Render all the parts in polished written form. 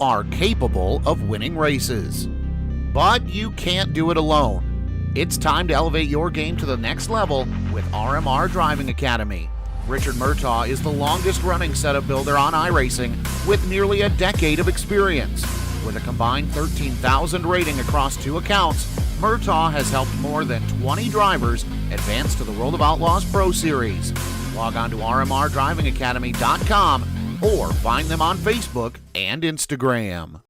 are capable of winning races. But you can't do it alone. It's time to elevate your game to the next level with RMR Driving Academy. Richard Murtaugh is the longest-running setup builder on iRacing with nearly a decade of experience. With a combined 13,000 rating across 2 accounts, Murtaugh has helped more than 20 drivers advance to the World of Outlaws Pro Series. Log on to rmrdrivingacademy.com or find them on Facebook and Instagram.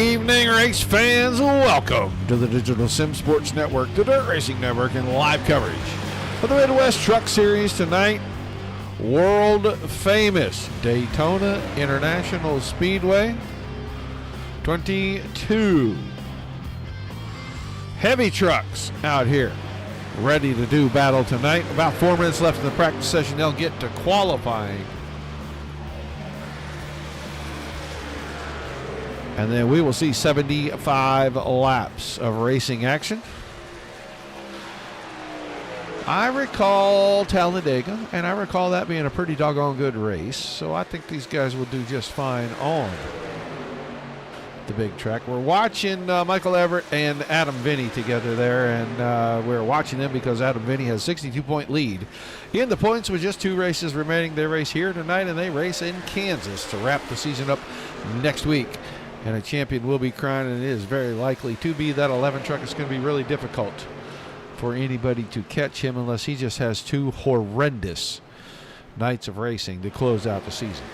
evening, race fans. Welcome to the Digital Sim Sports Network, the Dirt Racing Network, and live coverage of the Midwest Truck Series tonight. World famous Daytona International Speedway. 22 heavy trucks out here ready to do battle tonight. About 4 minutes left in the practice session. They'll get to qualifying. And then we will see 75 laps of racing action. I recall Talladega, and I recall that being a pretty doggone good race. So I think these guys will do just fine on the big track. We're watching Michael Everett and Adam Vinny together there, and we're watching them because Adam Vinny has a 62-point lead in the points with just 2 races remaining. They race here tonight, and they race in Kansas to wrap the season up next week. And a champion will be crowned, and it is very likely to be that 11 truck. It's going to be really difficult for anybody to catch him unless he just has 2 horrendous nights of racing to close out the season.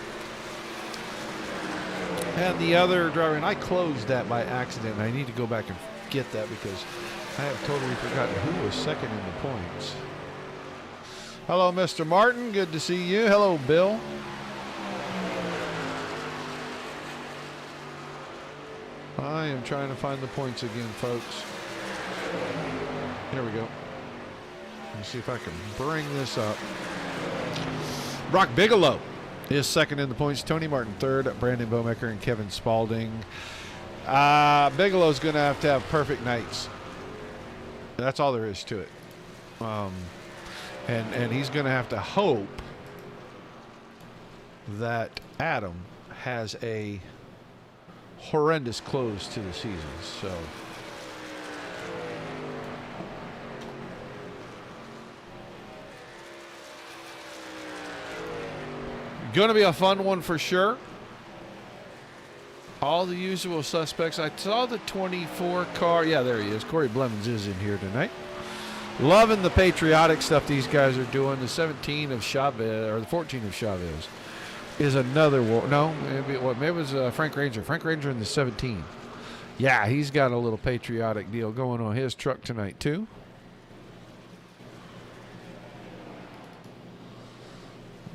And the other driver, and I closed that by accident, and I need to go back and get that because I have totally forgotten who was second in the points. Hello, Mr. Martin. Good to see you. Hello, Bill. I am trying to find the points again, folks. Here we go. Let's see if I can bring this up. Brock Bigelow is second in the points. Tony Martin third. Brandon Bowmaker and Kevin Spalding. Bigelow's going to have perfect nights. That's all there is to it. And he's going to have to hope that Adam has a horrendous close to the season. So going to be a fun one for sure. All the usual suspects. I saw the 24 car. Yeah, there he is. Corey Blevins is in here tonight. Loving the patriotic stuff these guys are doing. The 17 of Chavez, or the 14 of Chavez, is another war. No, maybe it was Frank Ranger. Frank Ranger in the 17. Yeah, he's got a little patriotic deal going on his truck tonight too.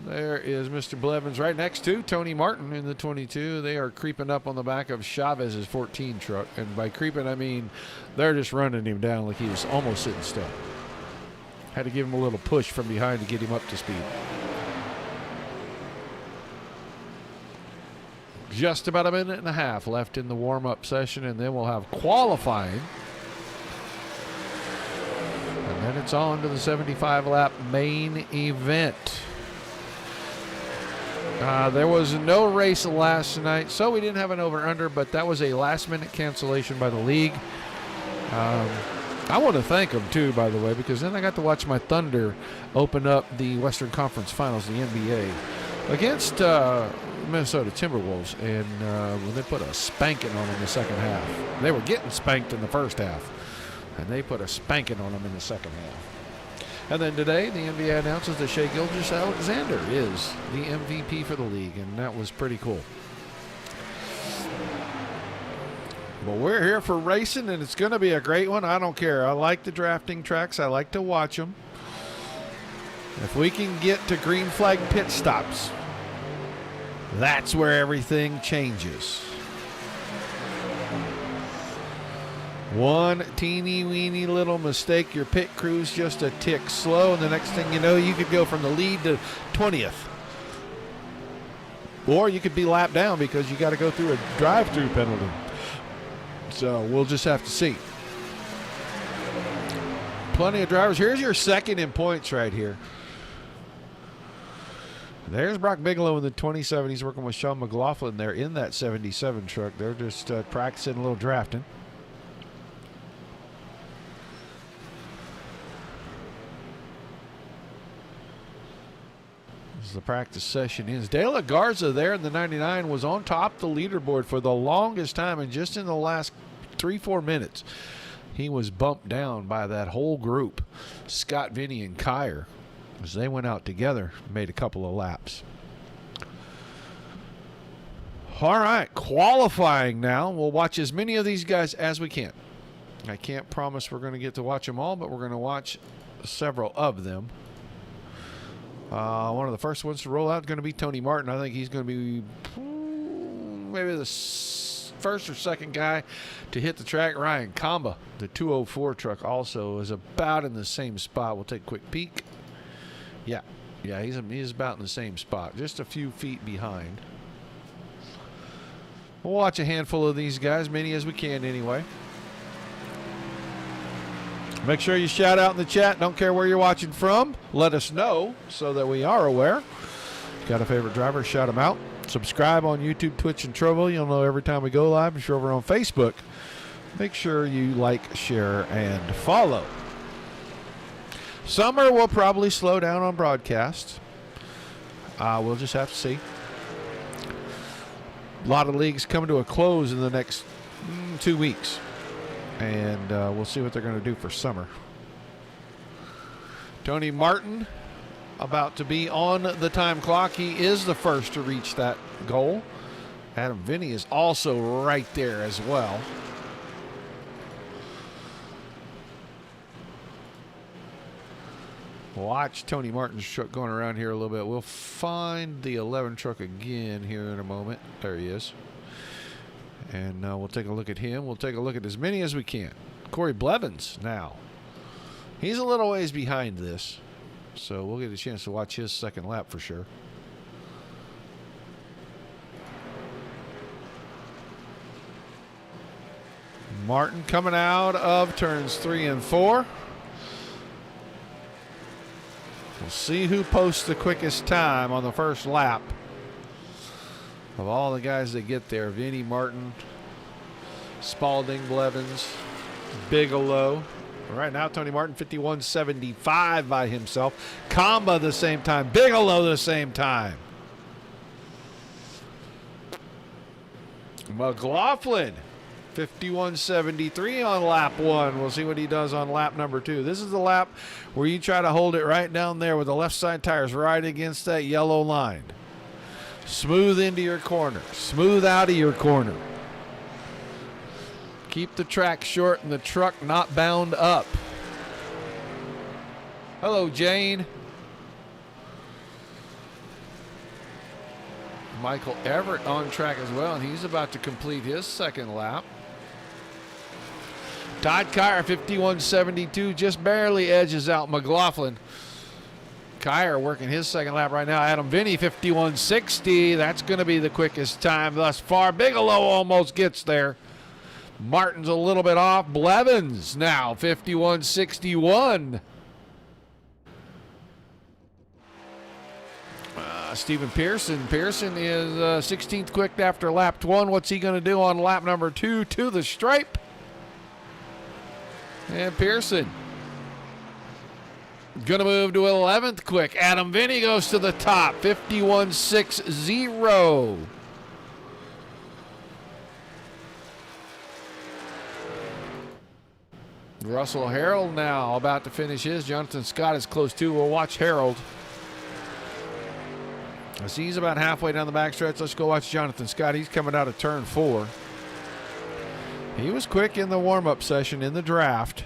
There is Mr. Blevins right next to Tony Martin in the 22. They are creeping up on the back of Chavez's 14 truck. And by creeping, I mean they're just running him down like he was almost sitting still. Had to give him a little push from behind to get him up to speed. Just about a minute and a half left in the warm-up session, and then we'll have qualifying. And then it's on to the 75-lap main event. There was no race last night, so we didn't have an over-under, but that was a last-minute cancellation by the league. I want to thank them, too, by the way, because then I got to watch my Thunder open up the Western Conference Finals, the NBA, against Minnesota Timberwolves, and when they put a spanking on them in the second half. They were getting spanked in the first half, and they put a spanking on them in the second half. And then today, the NBA announces that Shai Gilgeous-Alexander is the MVP for the league, and that was pretty cool. But we're here for racing, and it's going to be a great one. I don't care. I like the drafting tracks. I like to watch them. If we can get to green flag pit stops, that's where everything changes. One teeny weeny little mistake, your pit crew's just a tick slow, and the next thing you know, you could go from the lead to 20th. Or you could be lapped down because you got to go through a drive-through penalty. So we'll just have to see. Plenty of drivers. Here's your second in points right here. There's Brock Bigelow in the 27. He's working with Sean McLaughlin there in that 77 truck. They're just practicing a little drafting. As the practice session ends, De La Garza there in the 99 was on top of the leaderboard for the longest time, and just in the last 3-4 minutes, he was bumped down by that whole group, Scott, Vinny, and Kyer, as they went out together, made a couple of laps. All right, qualifying now. We'll watch as many of these guys as we can. I can't promise we're going to get to watch them all, but we're going to watch several of them. One of the first ones to roll out is going to be Tony Martin. I think he's going to be maybe the first or second guy to hit the track. Ryan Kamba, the 204 truck, also is about in the same spot. We'll take a quick peek. Yeah, he's about in the same spot, just a few feet behind. We'll watch a handful of these guys, many as we can anyway. Make sure you shout out in the chat. Don't care where you're watching from. Let us know so that we are aware. Got a favorite driver? Shout them out. Subscribe on YouTube, Twitch, and Trovo. You'll know every time we go live. If you're over on Facebook, make sure you like, share, and follow. Summer will probably slow down on broadcasts. We'll just have to see. A lot of leagues coming to a close in the next 2 weeks. And we'll see what they're going to do for summer. Tony Martin about to be on the time clock. He is the first to reach that goal. Adam Vinny is also right there as well. Watch Tony Martin's truck going around here a little bit. We'll find the 11 truck again here in a moment. There he is. And we'll take a look at him. We'll take a look at as many as we can. Corey Blevins now. He's a little ways behind this. So we'll get a chance to watch his second lap for sure. Martin coming out of turns 3 and 4. We'll see who posts the quickest time on the first lap. Of all the guys that get there, Vinny, Martin, Spalding, Blevins, Bigelow. Right now, Tony Martin, 51.75 by himself. Kamba the same time. Bigelow the same time. McLaughlin, 51.73 on lap 1. We'll see what he does on lap number 2. This is the lap where you try to hold it right down there with the left side tires right against that yellow line. Smooth into your corner. Smooth out of your corner. Keep the track short and the truck not bound up. Hello, Jane. Michael Everett on track as well, and he's about to complete his second lap. Todd Kyer, 51.72, just barely edges out McLaughlin. Kyer working his second lap right now. Adam Vinny, 51.60. That's going to be the quickest time thus far. Bigelow almost gets there. Martin's a little bit off. Blevins now, 51.61. Stephen Pearson. Pearson is 16th quick after lap 1. What's he going to do on lap number 2 to the stripe? And Pearson going to move to 11th quick. Adam Vinny goes to the top, 51.60. Russell Harold now about to finish his. Jonathan Scott is close too. We'll watch Harold. I see he's about halfway down the backstretch. Let's go watch Jonathan Scott. He's coming out of turn 4. He was quick in the warm-up session in the draft.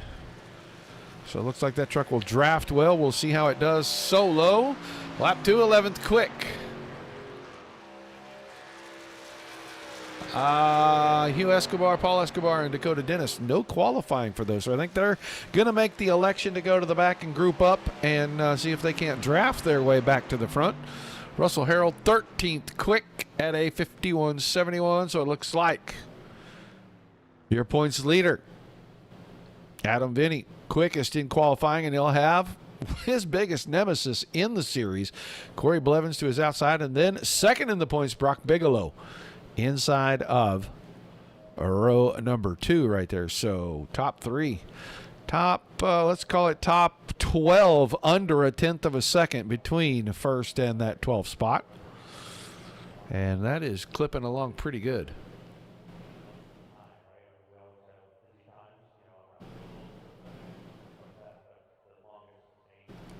So it looks like that truck will draft well. We'll see how it does solo. Lap 2, 11th quick. Hugh Escobar, Paul Escobar, and Dakota Dennis, no qualifying for those. So I think they're going to make the election to go to the back and group up and see if they can't draft their way back to the front. Russell Harold, 13th quick at a 51.71. So it looks like your points leader, Adam Vinny, quickest in qualifying, and he'll have his biggest nemesis in the series, Corey Blevins, to his outside, and then second in the points, Brock Bigelow, inside of row number 2 right there. So top 3, let's call it top 12, under a tenth of a second between first and that 12th spot, and that is clipping along pretty good.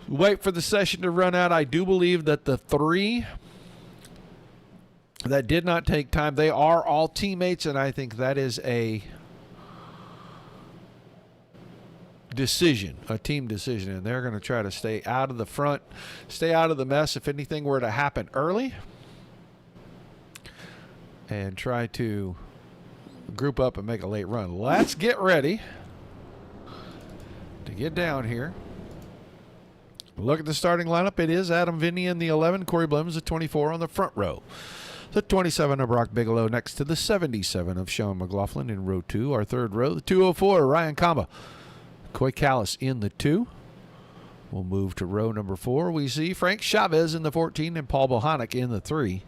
Wait for the session to run out. I do believe that the 3 That did not take time. They are all teammates, and I think that is a decision, a team decision, and they're going to try to stay out of the front, stay out of the mess if anything were to happen early, and try to group up and make a late run. Let's get ready to get down here. Look at the starting lineup. It is Adam Vinny in the 11, Corey Blevins the 24 on the front row. The 27 of Brock Bigelow next to the 77 of Sean McLaughlin in row 2. Our third row, the 204, Ryan Kamba. Coy Callis in the 2. We'll move to row number 4. We see Frank Chavez in the 14 and Paul Bohanec in the 3.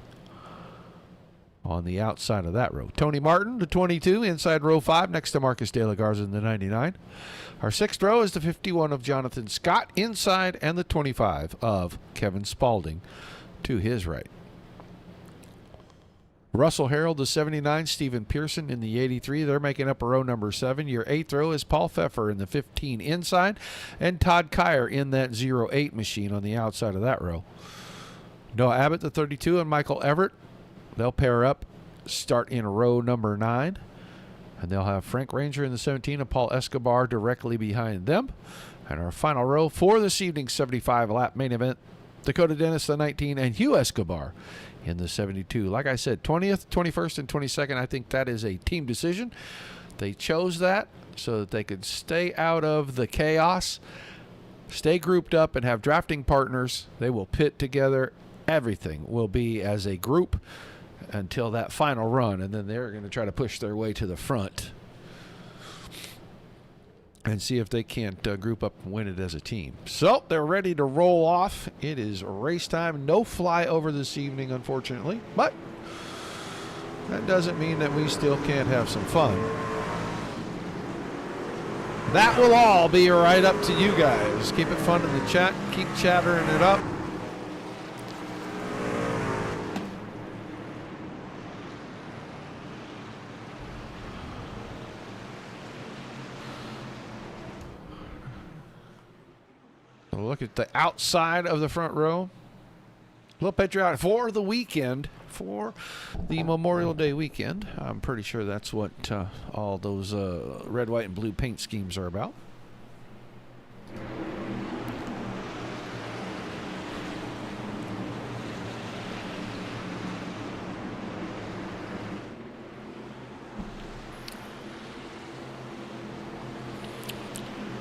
On the outside of that row, Tony Martin, the 22, inside row 5, next to Marcus De La Garza in the 99. Our 6th row is the 51 of Jonathan Scott inside, and the 25 of Kevin Spaulding to his right. Russell Harold, the 79, Stephen Pearson in the 83. They're making up row number 7. Your 8th row is Paul Pfeffer in the 15 inside, and Todd Kyer in that 08 machine on the outside of that row. Noah Abbott, the 32, and Michael Everett. They'll pair up, start in row number 9, and they'll have Frank Ranger in the 17 and Paul Escobar directly behind them. And our final row for this evening's 75-lap main event, Dakota Dennis, the 19, and Hugh Escobar in the 72. Like I said, 20th, 21st, and 22nd, I think that is a team decision. They chose that so that they could stay out of the chaos, stay grouped up, and have drafting partners. They will pit together. Everything will be as a group until that final run, and then they're going to try to push their way to the front and see if they can't group up and win it as a team. So they're ready to roll off. It is race time. No flyover this evening, unfortunately, but that doesn't mean that we still can't have some fun. That will all be right up to you guys. Keep it fun in the chat. Keep chattering it up. Look at the outside of the front row. A little patriotic for the weekend, for the Memorial Day weekend. I'm pretty sure that's what all those red, white, and blue paint schemes are about.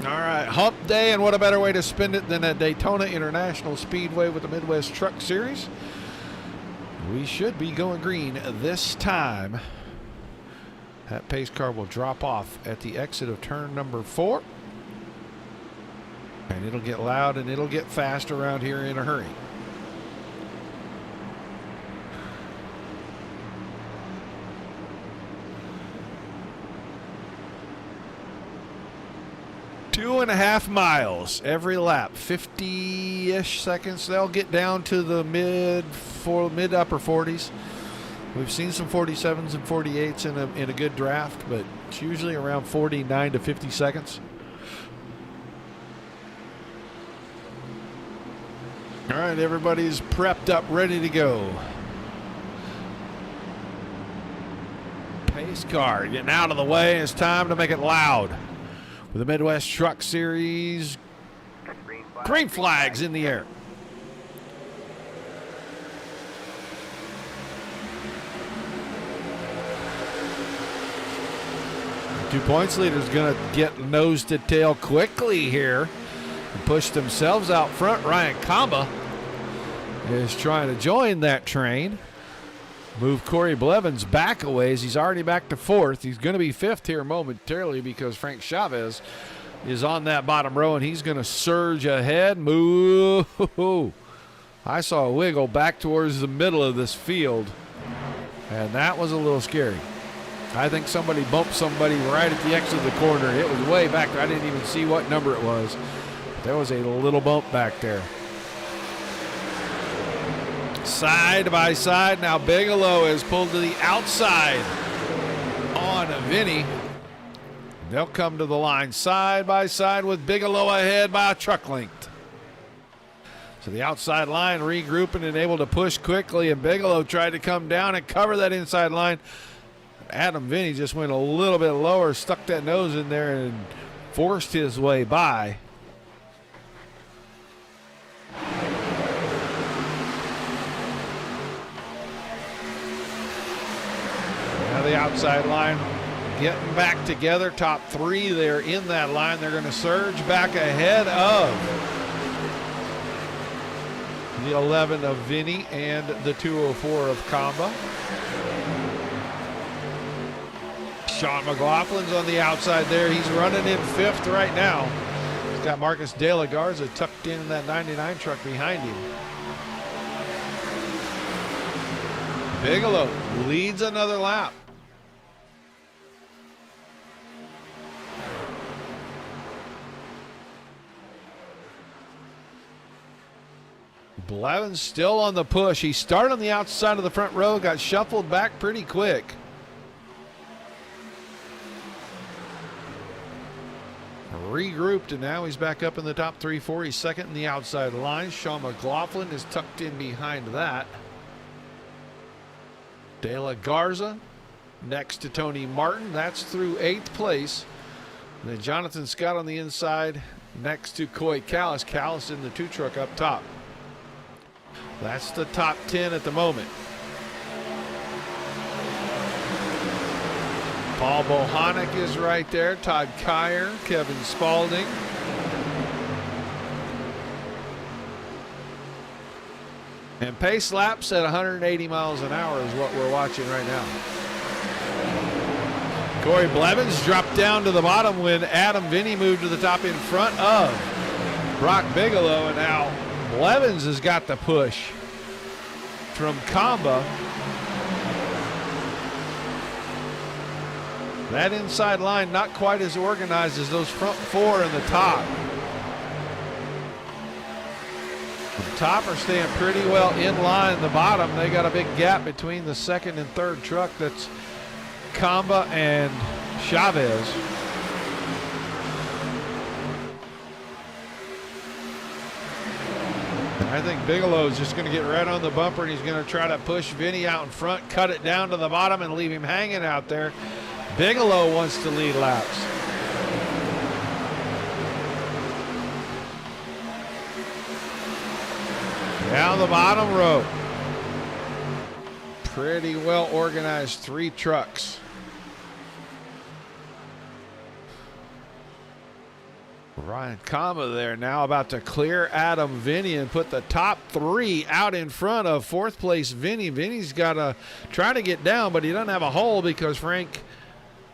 All right, hump day, and what a better way to spend it than at Daytona International Speedway with the Midwest Truck Series. We should be going green this time. That pace car will drop off at the exit of turn number 4. And it'll get loud and it'll get fast around here in a hurry. Two and a half miles every lap, 50-ish seconds. They'll get down to the mid upper 40s. We've seen some 47s and 48s in a good draft, but it's usually around 49 to 50 seconds. All right, everybody's prepped up, ready to go. Pace car getting out of the way. It's time to make it loud. With the Midwest Truck Series, green flags in the air. The 2 points leader's going to get nose to tail quickly here and push themselves out front. Ryan Kamba is trying to join that train. Move Corey Blevins back a ways. He's already back to 4th. He's going to be 5th here momentarily because Frank Chavez is on that bottom row, and he's going to surge ahead. Move. I saw a wiggle back towards the middle of this field, and that was a little scary. I think somebody bumped somebody right at the exit of the corner. It was way back there. I didn't even see what number it was. There was a little bump back there. Side by side. Now Bigelow is pulled to the outside on Vinny. They'll come to the line side by side with Bigelow ahead by a truck length. So the outside line regrouping and able to push quickly, and Bigelow tried to come down and cover that inside line. Adam Vinny just went a little bit lower, stuck that nose in there and forced his way by. Now the outside line getting back together. Top three there in that line. They're going to surge back ahead of the 11 of Vinny and the 204 of Kamba. Sean McLaughlin's on the outside there. He's running in fifth right now. He's got Marcus De La Garza tucked in that 99 truck behind him. Bigelow leads another lap. Blevins still on the push. He started on the outside of the front row, got shuffled back pretty quick. Regrouped, and now he's back up in the top 3-4. He's second in the outside line. Sean McLaughlin is tucked in behind that. De La Garza next to Tony Martin. That's through 8th place. And then Jonathan Scott on the inside next to Coy Callis. Callis in the 2 truck up top. That's the top 10 at the moment. Paul Bohanek is right there. Todd Kyer, Kevin Spaulding. And pace laps at 180 miles an hour is what we're watching right now. Corey Blevins dropped down to the bottom when Adam Vinny moved to the top in front of Brock Bigelow, and now Blevins has got the push from Kamba. That inside line not quite as organized as those front 4 in the top. The top are staying pretty well in line. The bottom, they got a big gap between the 2nd and 3rd truck. That's Kamba and Chavez. I think Bigelow is just going to get right on the bumper, and he's going to try to push Vinny out in front, cut it down to the bottom, and leave him hanging out there. Bigelow wants to lead laps. Down the bottom row. Pretty well organized 3 trucks. Ryan Kamba there now about to clear Adam Vinny and put the top 3 out in front of 4th place Vinny. Vinny's got to try to get down, but he doesn't have a hole because Frank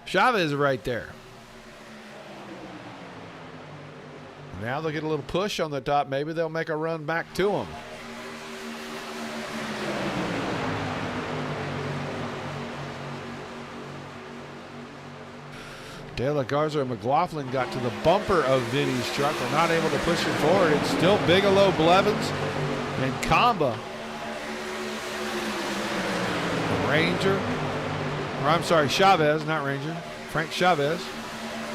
Chavez is right there. Now they'll get a little push on the top. Maybe they'll make a run back to him. De La Garza and McLaughlin got to the bumper of Vinny's truck. They're not able to push it forward. It's still Bigelow, Blevins, and Kamba. Ranger. Or I'm sorry, Chavez, not Ranger. Frank Chavez.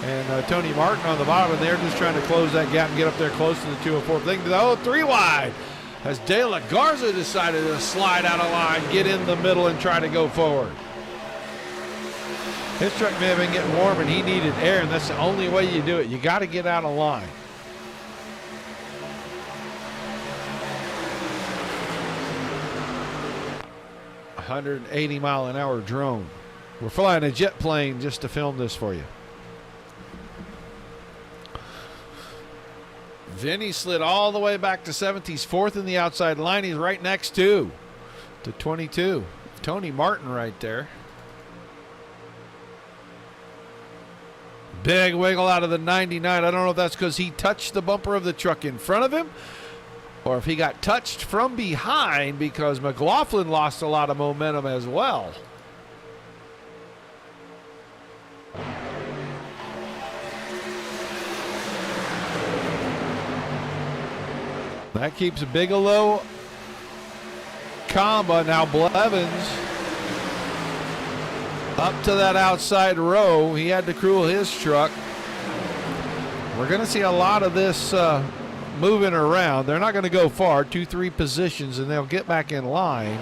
And Tony Martin on the bottom, and they're just trying to close that gap and get up there close to the 204. They can do the 3 wide. As De La Garza decided to slide out of line, get in the middle, and try to go forward. His truck may have been getting warm, and he needed air, and that's the only way you do it. You got to get out of line. A 180-mile-an-hour drone. We're flying a jet plane just to film this for you. Vinny slid all the way back to 7th. He's 4th in the outside line. He's right next to 22. Tony Martin right there. Big wiggle out of the 99. I don't know if that's because he touched the bumper of the truck in front of him or if he got touched from behind because McLaughlin lost a lot of momentum as well. That keeps Bigelow, Kamba, now Blevins up to that outside row. He had to crew his truck. We're going to see a lot of this moving around. They're not going to go far, 2-3 positions, and they'll get back in line.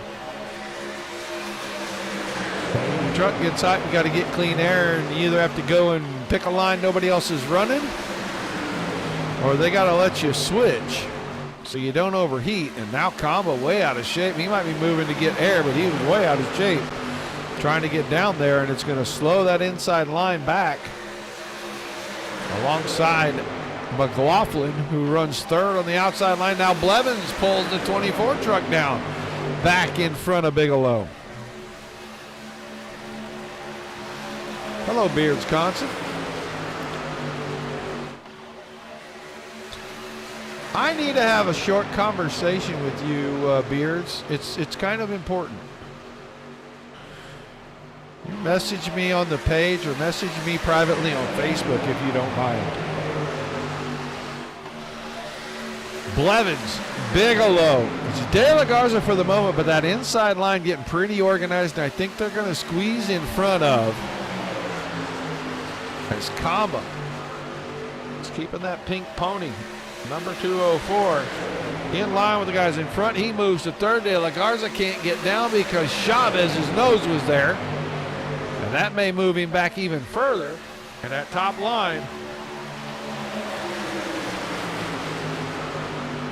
When the truck gets hot, you got to get clean air, and you either have to go and pick a line nobody else is running, or they got to let you switch so you don't overheat. And now Combo way out of shape. He might be moving to get air, but he was way out of shape trying to get down there, and it's going to slow that inside line back alongside McLaughlin, who runs third on the outside line. Now Blevins pulls the 24 truck down back in front of Bigelow. Hello, Beards Conson. I need to have a short conversation with you, Beards. It's kind of important. You message me on the page or message me privately on Facebook if you don't mind. Blevins, Bigelow, it's De La Garza for the moment, but that inside line getting pretty organized, and I think they're going to squeeze in front of as Kamba. It's keeping that pink pony, number 204, in line with the guys in front. He moves to third. De La Garza can't get down because Chavez's nose was there, and that may move him back even further. And that top line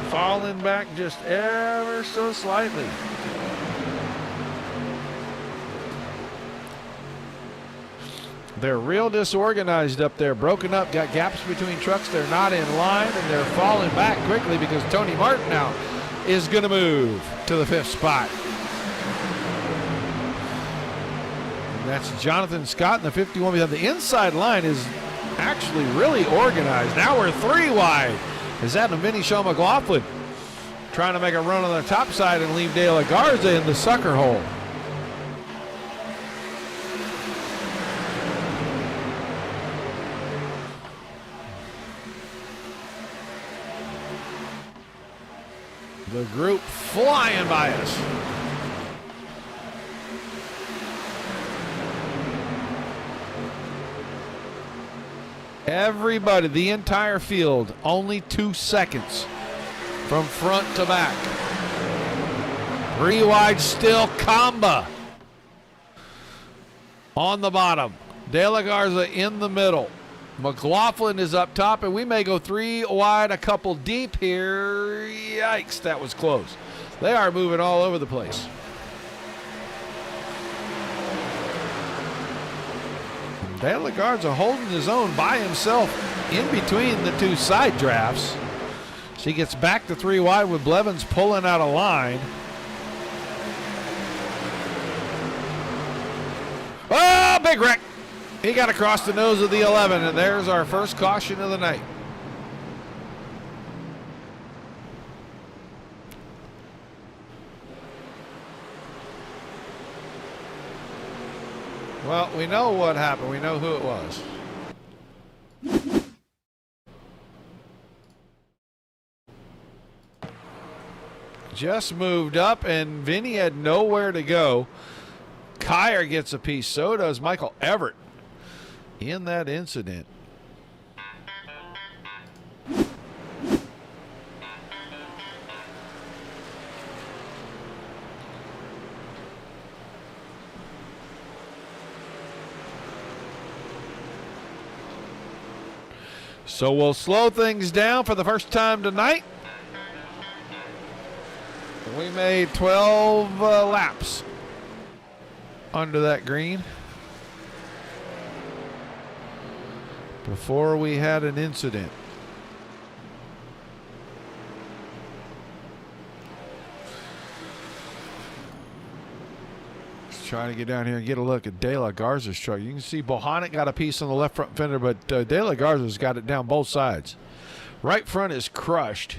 falling back just ever so slightly. They're real disorganized up there, broken up, got gaps between trucks. They're not in line, and they're falling back quickly because Tony Martin now is going to move to the 5th spot. And that's Jonathan Scott in the 51 behind. The inside line is actually really organized. Now we're 3 wide. Is that Vinny Shaw McLaughlin trying to make a run on the top side and leave De La Garza in the sucker hole? The group flying by us. Everybody, the entire field, only 2 seconds from front to back. 3 wide still, Kamba on the bottom. De La Garza in the middle. McLaughlin is up top, and we may go 3 wide, a couple deep here. Yikes, that was close. They are moving all over the place. De La Garza holding his own by himself in between the 2 side drafts. She gets back to 3 wide with Blevins pulling out a line. Oh, big wreck. He got across the nose of the 11, and there's our first caution of the night. Well, we know what happened. We know who it was. Just moved up, and Vinny had nowhere to go. Kyer gets a piece. So does Michael Everett in that incident. So we'll slow things down for the first time tonight. We made 12 laps under that green before we had an incident. Let's try to get down here and get a look at De La Garza's truck. You can see Bohanec got a piece on the left front fender, but De La Garza's got it down both sides. Right front is crushed.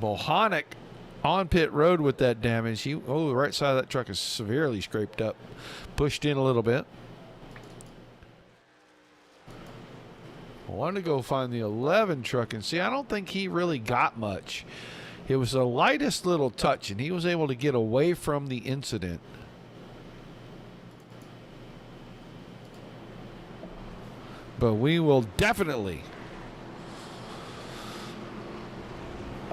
Bohanec on pit road with that damage. The right side of that truck is severely scraped up, pushed in a little bit. I wanted to go find the 11 truck and see. I don't think he really got much. It was the lightest little touch, and he was able to get away from the incident. But we will definitely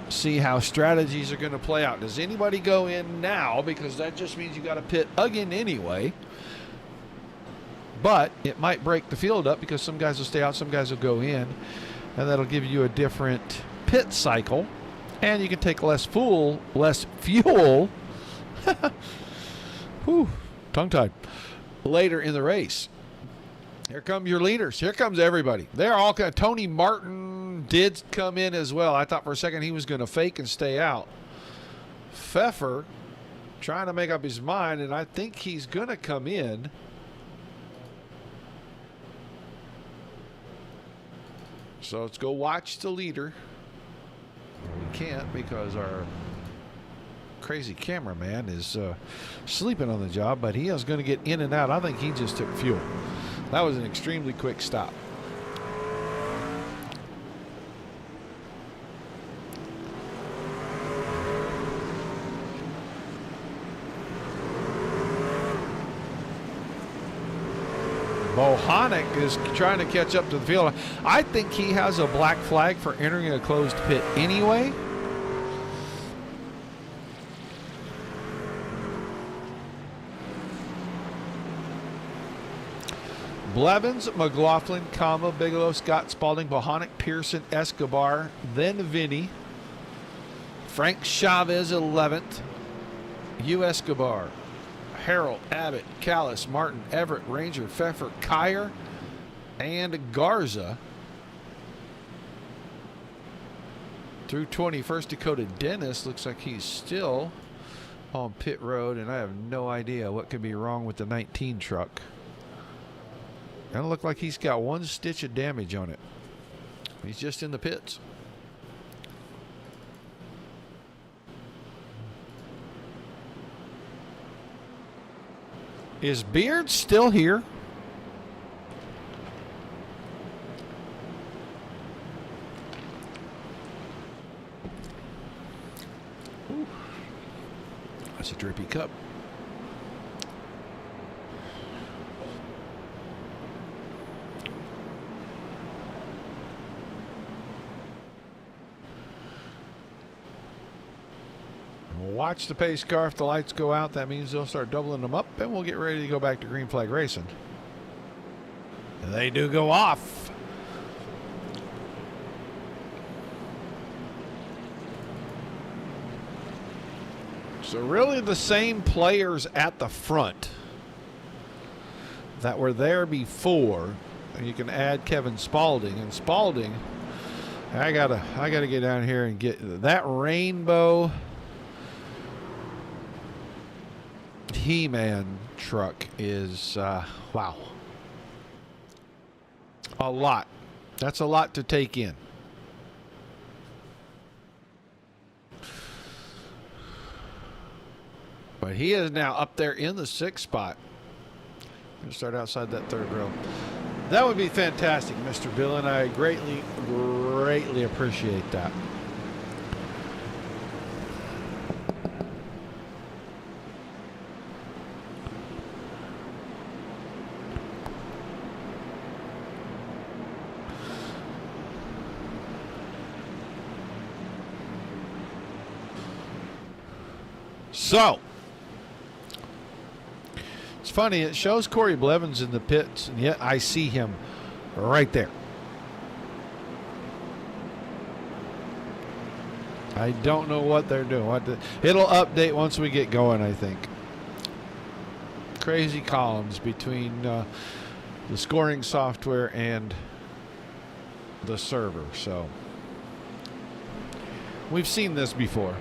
see how strategies are going to play out. Does anybody go in now? Because that just means you got to pit again anyway. But it might break the field up because some guys will stay out, some guys will go in, and that'll give you a different pit cycle, and you can take less fuel. Whew, tongue-tied. Later in the race. Here come your leaders. Here comes everybody. They're all kind of, Tony Martin did come in as well. I thought for a second he was going to fake and stay out. Pfeffer trying to make up his mind, and I think he's going to come in. So let's go watch the leader. We can't because our crazy cameraman is sleeping on the job, but he is going to get in and out. I think he just took fuel. That was an extremely quick stop. Bohanic is trying to catch up to the field. I think he has a black flag for entering a closed pit anyway. Blevins, McLaughlin, Bigelow, Scott, Spalding, Bohanic, Pearson, Escobar, then Vinny. Frank Chavez, 11th. U. Escobar, Harold, Abbott, Callis, Martin, Everett, Ranger, Pfeffer, Kyer, and Garza. Through 21st Dakota, Dennis looks like he's still on pit road, and I have no idea what could be wrong with the 19 truck. Doesn't look like he's got one stitch of damage on it. He's just in the pits. Is Beard still here? Ooh. That's a drippy cup. Watch the pace car. If the lights go out, that means they'll start doubling them up, and we'll get ready to go back to green flag racing. And they do go off. So really the same players at the front that were there before. And you can add Kevin Spalding. And Spalding, I gotta get down here and get that rainbow He-Man truck is wow, a lot. That's a lot to take in. But he is now up there in the 6th spot. Gonna start outside that 3rd row. That would be fantastic, Mr. Bill, and I greatly appreciate that. So, it's funny, it shows Corey Blevins in the pits, and yet I see him right there. I don't know what they're doing. It'll update once we get going, I think. Crazy columns between the scoring software and the server. So, we've seen this before.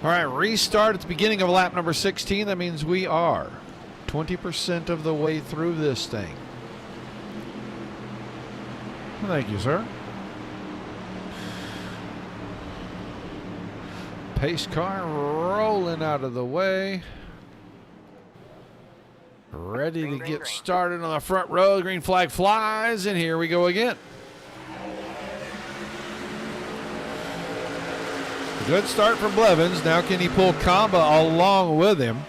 All right, restart at the beginning of lap number 16. That means we are 20% of the way through this thing. Thank you, sir. Pace car rolling out of the way. Ready to get started on the front row. The green flag flies, and here we go again. Good start from Blevins. Now can he pull Kamba along with him?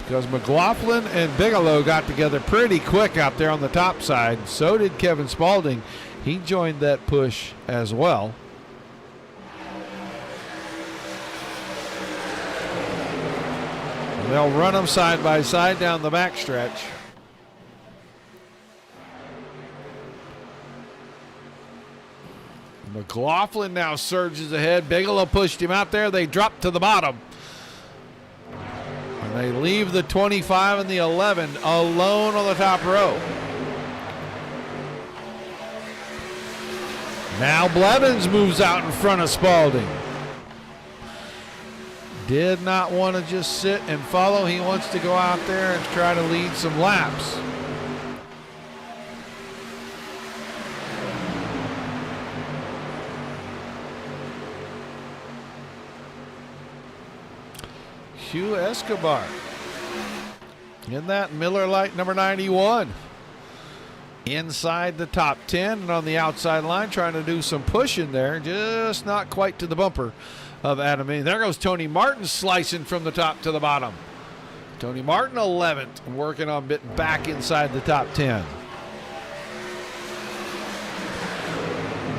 because McLaughlin and Bigelow got together pretty quick out there on the top side. So did Kevin Spaulding. He joined that push as well. And they'll run them side by side down the backstretch. McLaughlin now surges ahead. Bigelow pushed him out there. They drop to the bottom. And they leave the 25 and the 11 alone on the top row. Now Blevins moves out in front of Spaulding. Did not want to just sit and follow. He wants to go out there and try to lead some laps. Hugh Escobar in that Miller Lite number 91. Inside the top 10 and on the outside line, trying to do some pushing there, just not quite to the bumper of Adam Meany. There goes Tony Martin slicing from the top to the bottom. Tony Martin 11th, working on getting back inside the top 10.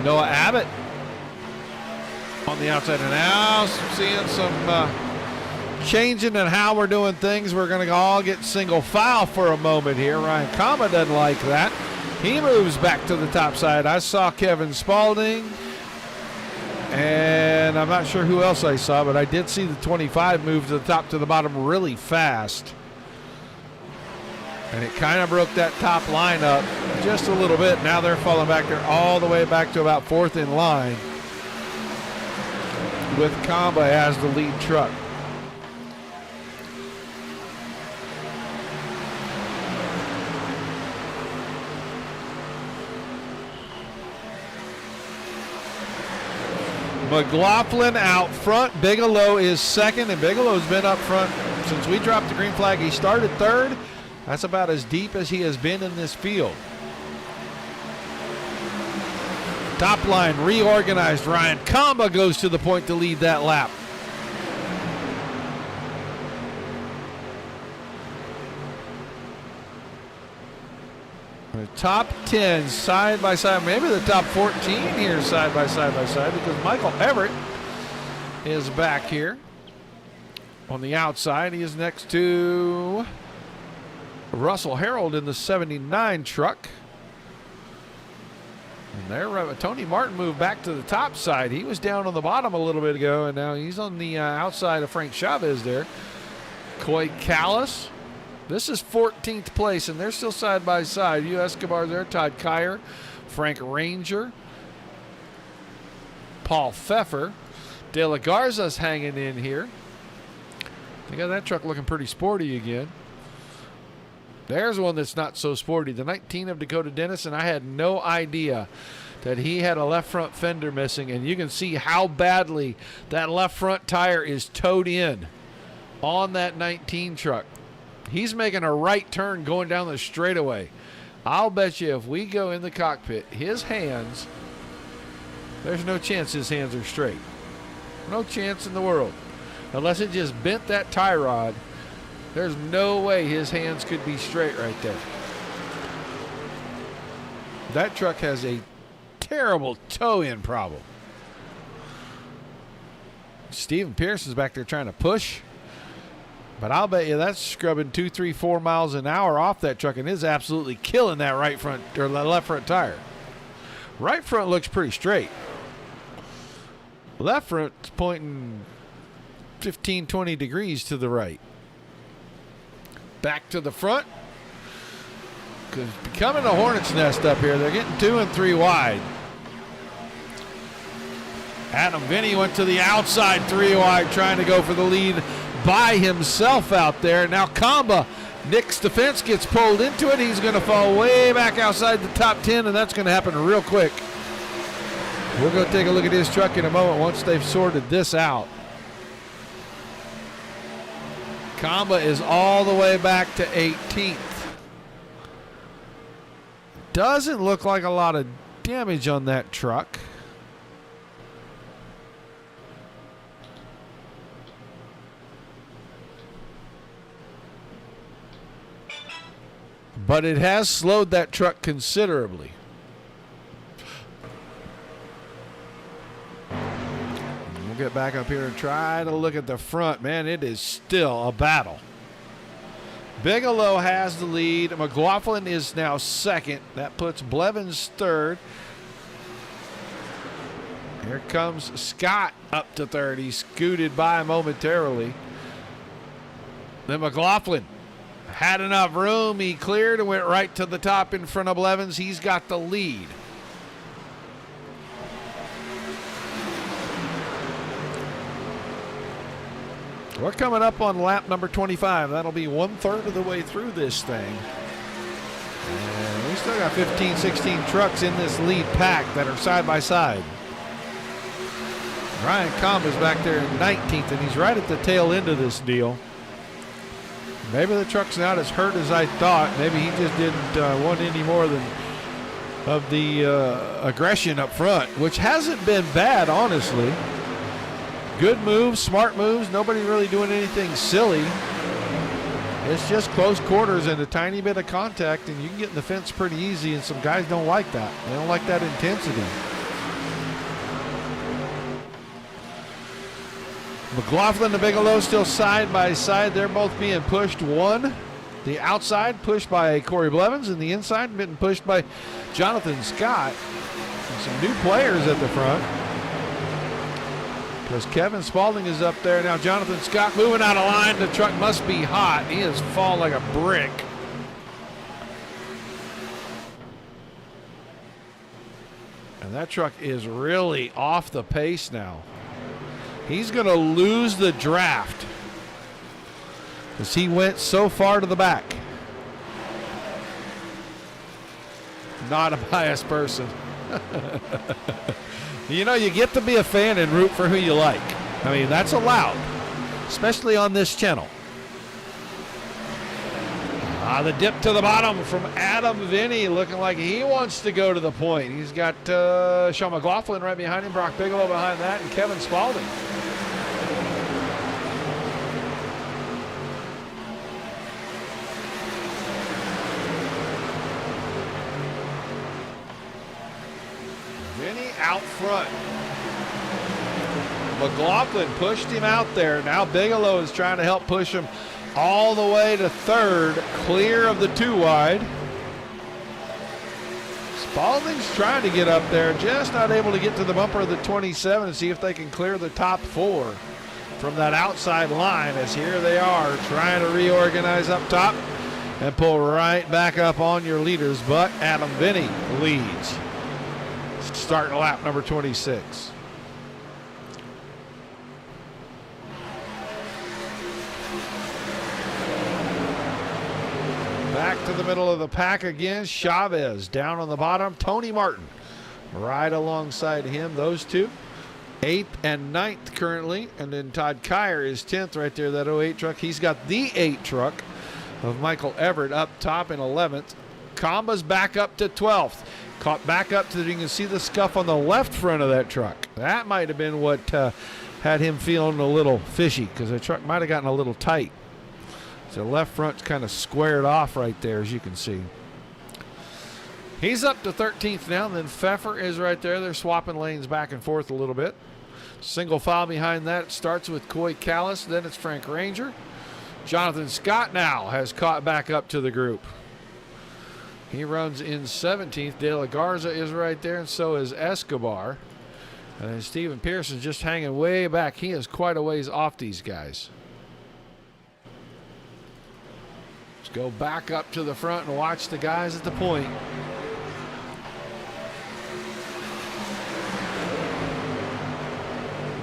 Noah Abbott on the outside, and now seeing some changing in how we're doing things. We're going to all get single file for a moment here. Ryan Kama doesn't like that. He moves back to the top side. I saw Kevin Spaulding, and I'm not sure who else I saw, but I did see the 25 move to the top to the bottom really fast. And it kind of broke that top line up just a little bit. Now they're falling back there all the way back to about fourth in line with Kamba as the lead truck. McLaughlin out front. Bigelow is second, and Bigelow's been up front since we dropped the green flag. He started third. That's about as deep as he has been in this field. Top line reorganized. Ryan Kamba goes to the point to lead that lap. The top 10 side by side, maybe the top 14 here side by side because Michael Everett is back here on the outside. He is next to Russell Harold in the 79 truck. And there, Tony Martin moved back to the top side. He was down on the bottom a little bit ago, and now he's on the outside of Frank Chavez there. Coy Callis. This is 14th place, and they're still side by side. Hugh Escobar there, Todd Kyer, Frank Ranger, Paul Pfeffer. De La Garza's hanging in here. They got that truck looking pretty sporty again. There's one that's not so sporty. The 19 of Dakota Dennis, and I had no idea that he had a left front fender missing, and you can see how badly that left front tire is towed in on that 19 truck. He's making a right turn going down the straightaway. I'll bet you if we go in the cockpit, his hands, there's no chance his hands are straight. No chance in the world. Unless it just bent that tie rod, there's no way his hands could be straight right there. That truck has a terrible toe-in problem. Stephen Pierce is back there trying to push. But I'll bet you that's scrubbing 2, 3, 4 miles an hour off that truck and is absolutely killing that right front or left front tire. Right front looks pretty straight. Left front's pointing 15, 20 degrees to the right. Back to the front. Because it's becoming a hornet's nest up here. They're getting 2 and 3 wide. Adam Vinny went to the outside 3 wide trying to go for the lead by himself out there. Now Kamba, Nick's defense gets pulled into it. He's going to fall way back outside the top 10, and that's going to happen real quick. We'll go take a look at his truck in a moment once they've sorted this out. Kamba is all the way back to 18th. Doesn't look like a lot of damage on that truck. but it has slowed that truck considerably. We'll get back up here and try to look at the front. Man, it is still a battle. Bigelow has the lead. McLaughlin is now second. That puts Blevins third. Here comes Scott up to third. He scooted by momentarily. Then McLaughlin had enough room. He cleared and went right to the top in front of Blevins. He's got the lead. We're coming up on lap number 25. That'll be 1/3 of the way through this thing. And we still got 15, 16 trucks in this lead pack that are side by side. Ryan Comb is back there in 19th, and he's right at the tail end of this deal. Maybe the truck's not as hurt as I thought. Maybe he just didn't want any more than of the aggression up front, which hasn't been bad, honestly. Good moves, smart moves, nobody really doing anything silly. It's just close quarters and a tiny bit of contact, and you can get in the fence pretty easy, and some guys don't like that. They don't like that intensity. McLaughlin and Bigelow still side by side. They're both being pushed. One, the outside pushed by Corey Blevins, and the inside being pushed by Jonathan Scott. And some new players at the front, because Kevin Spaulding is up there. Now Jonathan Scott moving out of line. The truck must be hot. He has fallen like a brick. And that truck is really off the pace now. He's going to lose the draft because he went so far to the back. Not a biased person. You know, you get to be a fan and root for who you like. I mean, that's allowed, especially on this channel. The dip to the bottom from Adam Vinny, looking like he wants to go to the point. He's got Sean McLaughlin right behind him, Brock Bigelow behind that, and Kevin Spaulding. Vinny out front. McLaughlin pushed him out there. Now Bigelow is trying to help push him all the way to third, clear of the 2 wide. Spaulding's trying to get up there, just not able to get to the bumper of the 27 and see if they can clear the top 4 from that outside line, as here they are trying to reorganize up top and pull right back up on your leaders. But Adam Vinny leads, starting lap number 26. Back to the middle of the pack again. Chavez down on the bottom. Tony Martin right alongside him. Those two 8th and 9th currently. And then Todd Kyer is 10th right there, that 08 truck. He's got the 8 truck of Michael Everett up top in 11th. Comba's back up to 12th. Caught back up to, you can see the scuff on the left front of that truck. That might have been what had him feeling a little fishy, because the truck might have gotten a little tight. The left front's kind of squared off right there, as you can see. He's up to 13th now, and then Pfeffer is right there. They're swapping lanes back and forth a little bit. Single file behind that. It starts with Coy Callis, then it's Frank Ranger. Jonathan Scott now has caught back up to the group. He runs in 17th. De La Garza is right there, and so is Escobar. And then Stephen Pearson's just hanging way back. He is quite a ways off these guys. Go back up to the front and watch the guys at the point.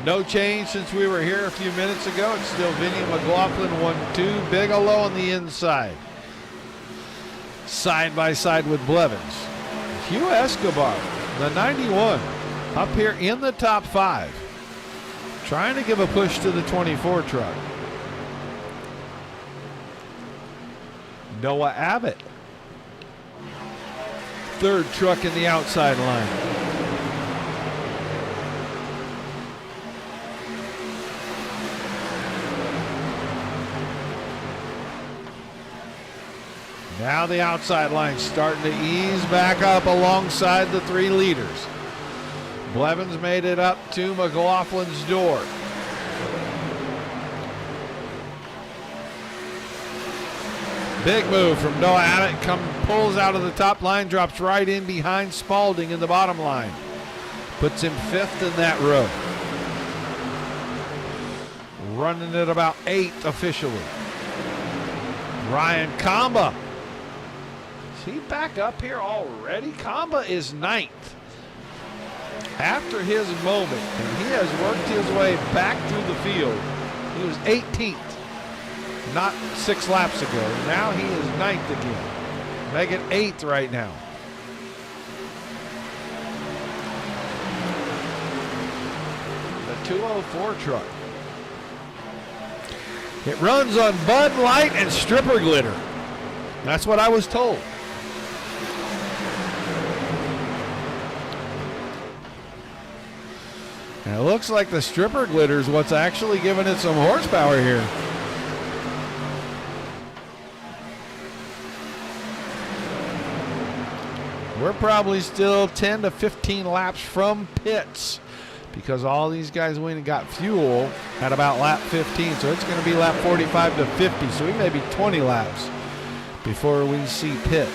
No change since we were here a few minutes ago. It's still Vinny McLaughlin 1-2. Bigelow on the inside. Side by side with Blevins. Hugh Escobar, the 91, up here in the top 5. Trying to give a push to the 24 truck. Noah Abbott, 3rd truck in the outside line. Now the outside line starting to ease back up alongside the 3 leaders. Blevins made it up to McLaughlin's door. Big move from Noah Abbott. Pulls out of the top line, drops right in behind Spalding in the bottom line. Puts him 5th in that row. Running at about 8th officially. Ryan Kamba. Is he back up here already? Kamba is 9th. After his moment, and he has worked his way back through the field. He was 18th not 6 laps ago. Now he is 9th again. Making 8th right now. The 204 truck. It runs on Bud Light and stripper glitter. That's what I was told. And it looks like the stripper glitter is what's actually giving it some horsepower here. We're probably still 10 to 15 laps from pits because all these guys went and got fuel at about lap 15. So it's going to be lap 45 to 50. So we may be 20 laps before we see pit.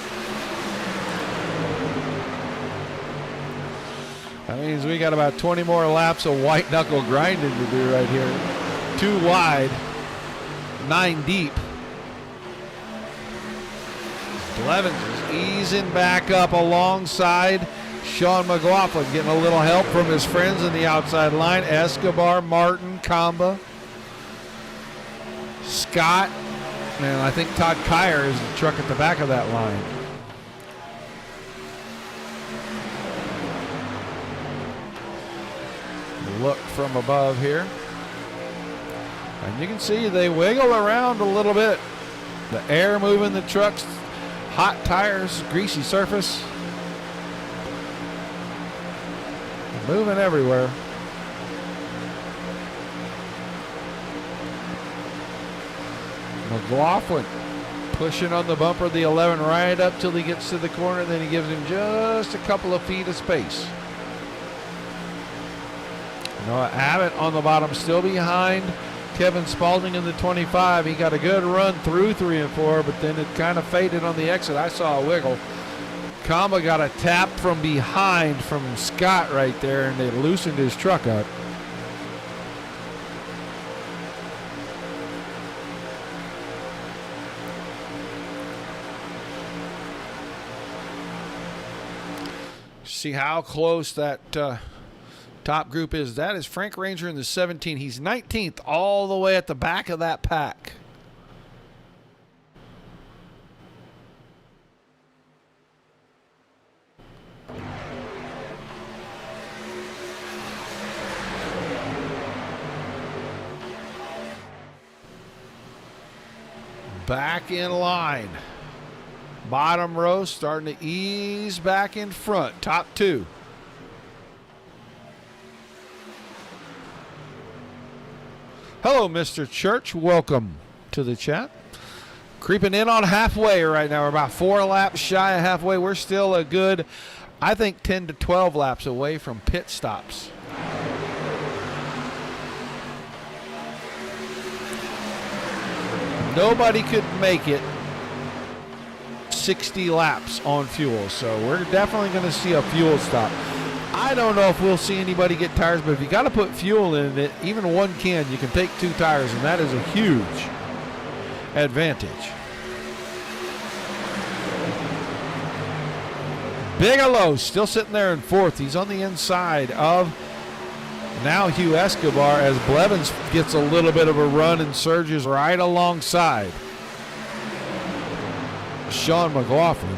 That means we got about 20 more laps of white knuckle grinding to do right here. 2 wide, 9 deep. Blevins is easing back up alongside Sean McLaughlin, getting a little help from his friends in the outside line. Escobar, Martin, Kamba, Scott, and I think Todd Kyer is the truck at the back of that line. Look from above here. And you can see they wiggle around a little bit. The air moving the trucks. Hot tires, greasy surface. Moving everywhere. McLaughlin pushing on the bumper of the 11 right up till he gets to the corner. Then he gives him just a couple of feet of space. Noah Abbott on the bottom, still behind Kevin Spalding in the 25. He got a good run through 3 and 4, but then it kind of faded on the exit. I saw a wiggle. Kamba got a tap from behind from Scott right there, and they loosened his truck up. See how close that top group is. That is Frank Ranger in the 17. He's 19th all the way at the back of that pack. Back in line. Bottom row starting to ease back in front. Top 2. Hello, Mr. Church. Welcome to the chat. Creeping in on halfway right now. We're about 4 laps shy of halfway. We're still a good, I think, 10 to 12 laps away from pit stops. Nobody could make it 60 laps on fuel, so we're definitely going to see a fuel stop. I don't know if we'll see anybody get tires, but if you got to put fuel in it, even one can, you can take 2 tires, and that is a huge advantage. Bigelow still sitting there in 4th. He's on the inside of now Hugh Escobar as Blevins gets a little bit of a run and surges right alongside Sean McLaughlin.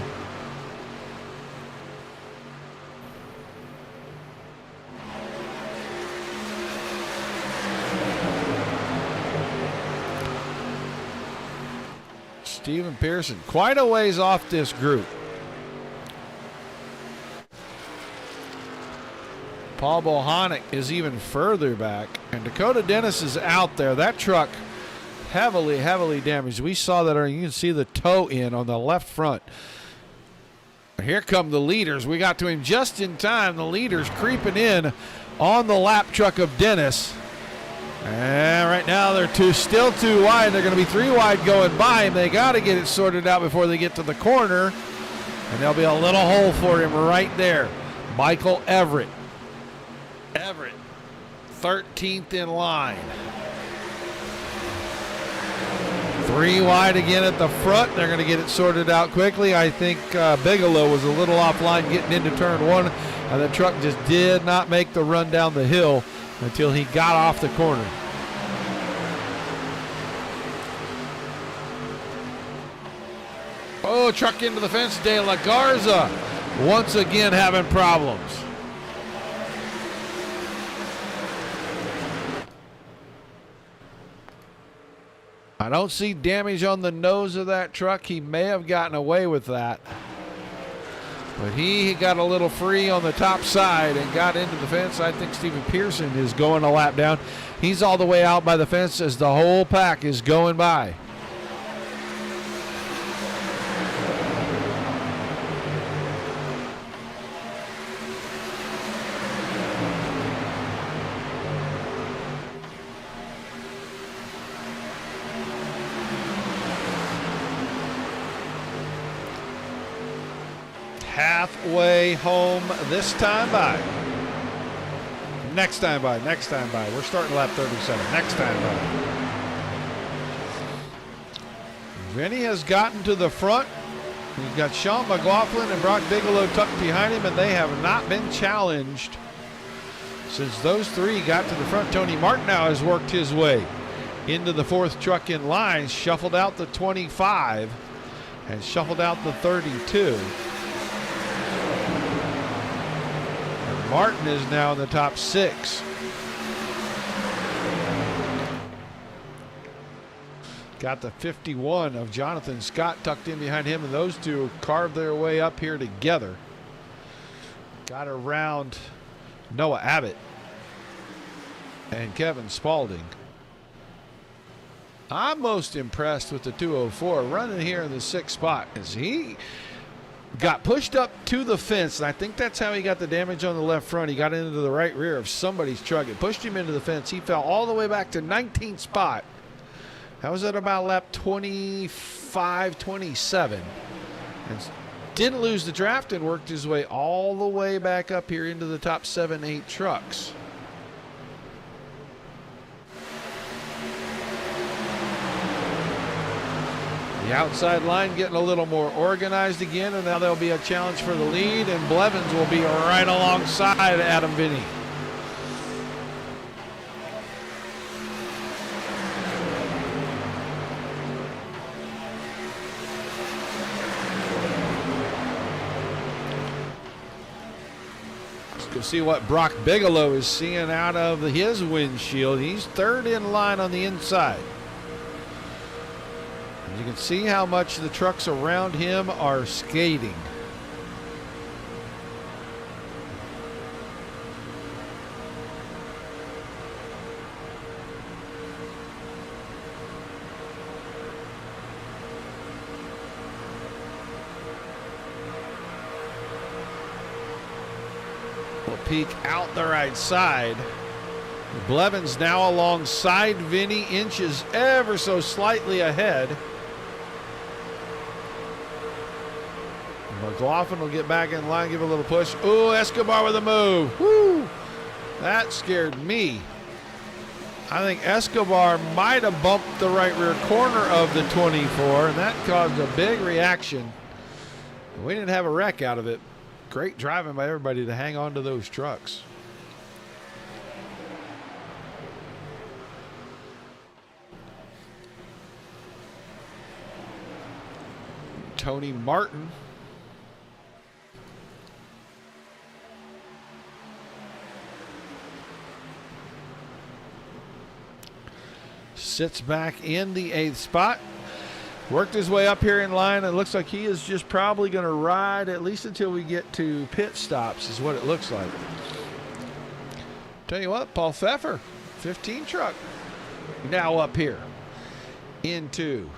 Stephen Pearson quite a ways off this group. Paul Bohanec is even further back, and Dakota Dennis is out there. That truck heavily damaged. We saw that. You can see the toe in on the left front. Here come the leaders. We got to him just in time. The leaders creeping in on the lap truck of Dennis. And right now they're still too wide. They're going to be 3 wide going by him. They got to get it sorted out before they get to the corner. And there'll be a little hole for him right there. Michael Everett. 13th in line. 3 wide again at the front. They're going to get it sorted out quickly. I think Bigelow was a little offline getting into turn 1. And the truck just did not make the run down the hill until he got off the corner. Oh, truck into the fence. De La Garza once again having problems. I don't see damage on the nose of that truck. He may have gotten away with that. But he got a little free on the top side and got into the fence. I think Stephen Pearson is going a lap down. He's all the way out by the fence as the whole pack is going by. Halfway home this time by. Next time by. We're starting lap 37. Next time by. Vinny has gotten to the front. We've got Sean McLaughlin and Brock Bigelow tucked behind him, and they have not been challenged since those 3 got to the front. Tony Martin now has worked his way into the 4th truck in line, shuffled out the 25 and shuffled out the 32. Martin is now in the top 6. Got the 51 of Jonathan Scott tucked in behind him, and those 2 carved their way up here together. Got around Noah Abbott and Kevin Spaulding. I'm most impressed with the 204 running here in the 6th spot, as he got pushed up to the fence, and I think that's how he got the damage on the left front. He got into the right rear of somebody's truck. It pushed him into the fence. He fell all the way back to 19th spot. That was at about lap 25, 27. And didn't lose the draft and worked his way all the way back up here into the top 7, 8 trucks. The outside line getting a little more organized again, and now there'll be a challenge for the lead, and Blevins will be right alongside Adam Vinny. Let's go see what Brock Bigelow is seeing out of his windshield. He's 3rd in line on the inside. You can see how much the trucks around him are skating. We'll peek out the right side. Blevins now alongside Vinny, inches ever so slightly ahead. McLaughlin will get back in line, give a little push. Ooh, Escobar with a move. Woo! That scared me. I think Escobar might have bumped the right rear corner of the 24, and that caused a big reaction. We didn't have a wreck out of it. Great driving by everybody to hang on to those trucks. Tony Martin sits back in the 8th spot. Worked his way up here in line. It looks like he is just probably going to ride at least until we get to pit stops is what it looks like. Tell you what, Paul Pfeffer, 15 truck, now up here. into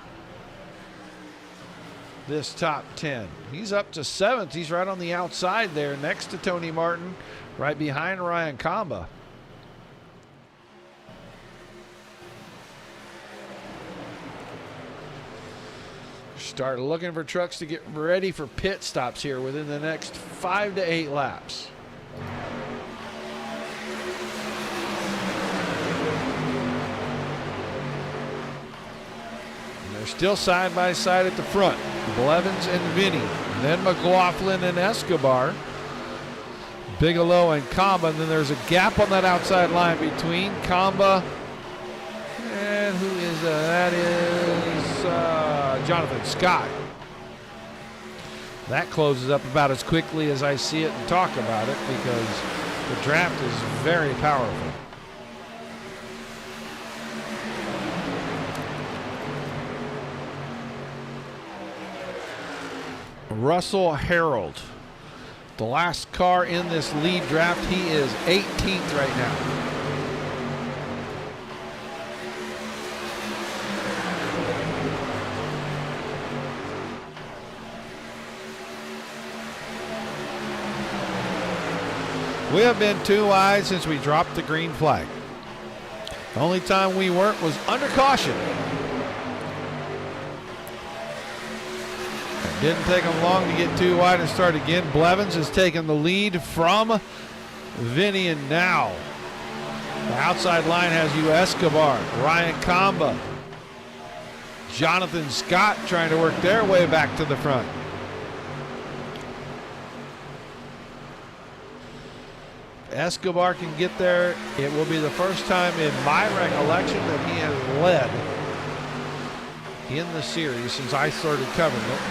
this top 10. He's up to 7th. He's right on the outside there next to Tony Martin, right behind Ryan Kamba. Start looking for trucks to get ready for pit stops here within the next 5 to 8 laps. And they're still side by side at the front. Blevins and Vinny. And then McLaughlin and Escobar. Bigelow and Kamba. And then there's a gap on that outside line between Kamba and who is that? Is Jonathan Scott. That closes up about as quickly as I see it and talk about it, because the draft is very powerful. Russell Harold, the last car in this lead draft. He is 18th right now. We have been 2 wide since we dropped the green flag. The only time we weren't was under caution. It didn't take them long to get 2 wide and start again. Blevins has taken the lead from Vinny, and now the outside line has you Escobar, Ryan Kamba, Jonathan Scott trying to work their way back to the front. Escobar can get there. It will be the first time in my recollection that he has led in the series since I started covering it.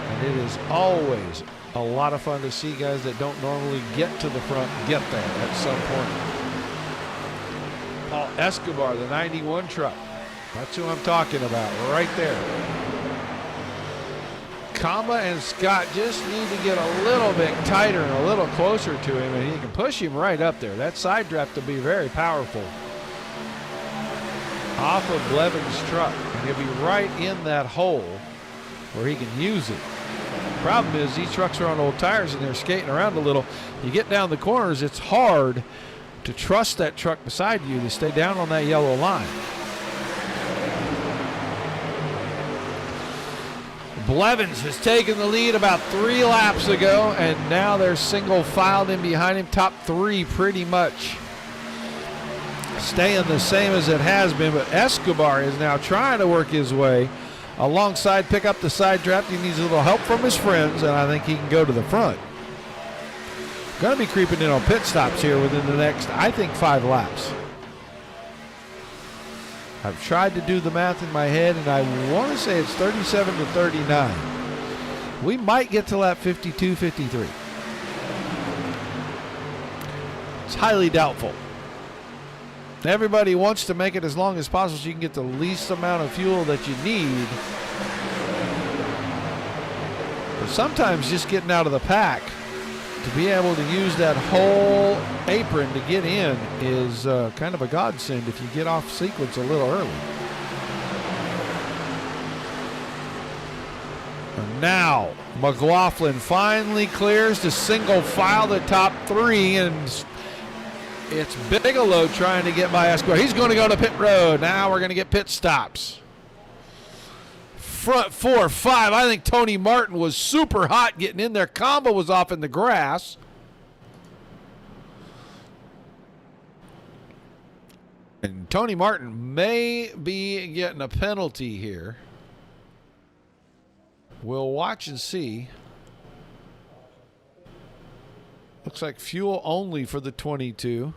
And it is always a lot of fun to see guys that don't normally get to the front get there at some point. Paul Escobar, the 91 truck. That's who I'm talking about right there. Kamba and Scott just need to get a little bit tighter and a little closer to him, and he can push him right up there. That side draft will be very powerful off of Blevins' truck, and he'll be right in that hole where he can use it. The problem is these trucks are on old tires and they're skating around a little. You get down the corners, it's hard to trust that truck beside you to stay down on that yellow line. Blevins has taken the lead about 3 laps ago, and now they're single filed in behind him. Top 3 pretty much staying the same as it has been, but Escobar is now trying to work his way alongside, pick up the side draft. He needs a little help from his friends, and I think he can go to the front. Going to be creeping in on pit stops here within the next, I think, 5 laps. I've tried to do the math in my head, and I want to say it's 37 to 39. We might get to lap 52, 53. It's highly doubtful. Everybody wants to make it as long as possible so you can get the least amount of fuel that you need. But sometimes just getting out of the pack to be able to use that whole apron to get in is kind of a godsend if you get off sequence a little early. And now McLaughlin finally clears to single file the top 3, and it's Bigelow trying to get by Escobar. He's going to go to pit road. Now we're going to get pit stops. Front 4, 5. I think Tony Martin was super hot getting in there. Kamba was off in the grass. And Tony Martin may be getting a penalty here. We'll watch and see. Looks like fuel only for the 22.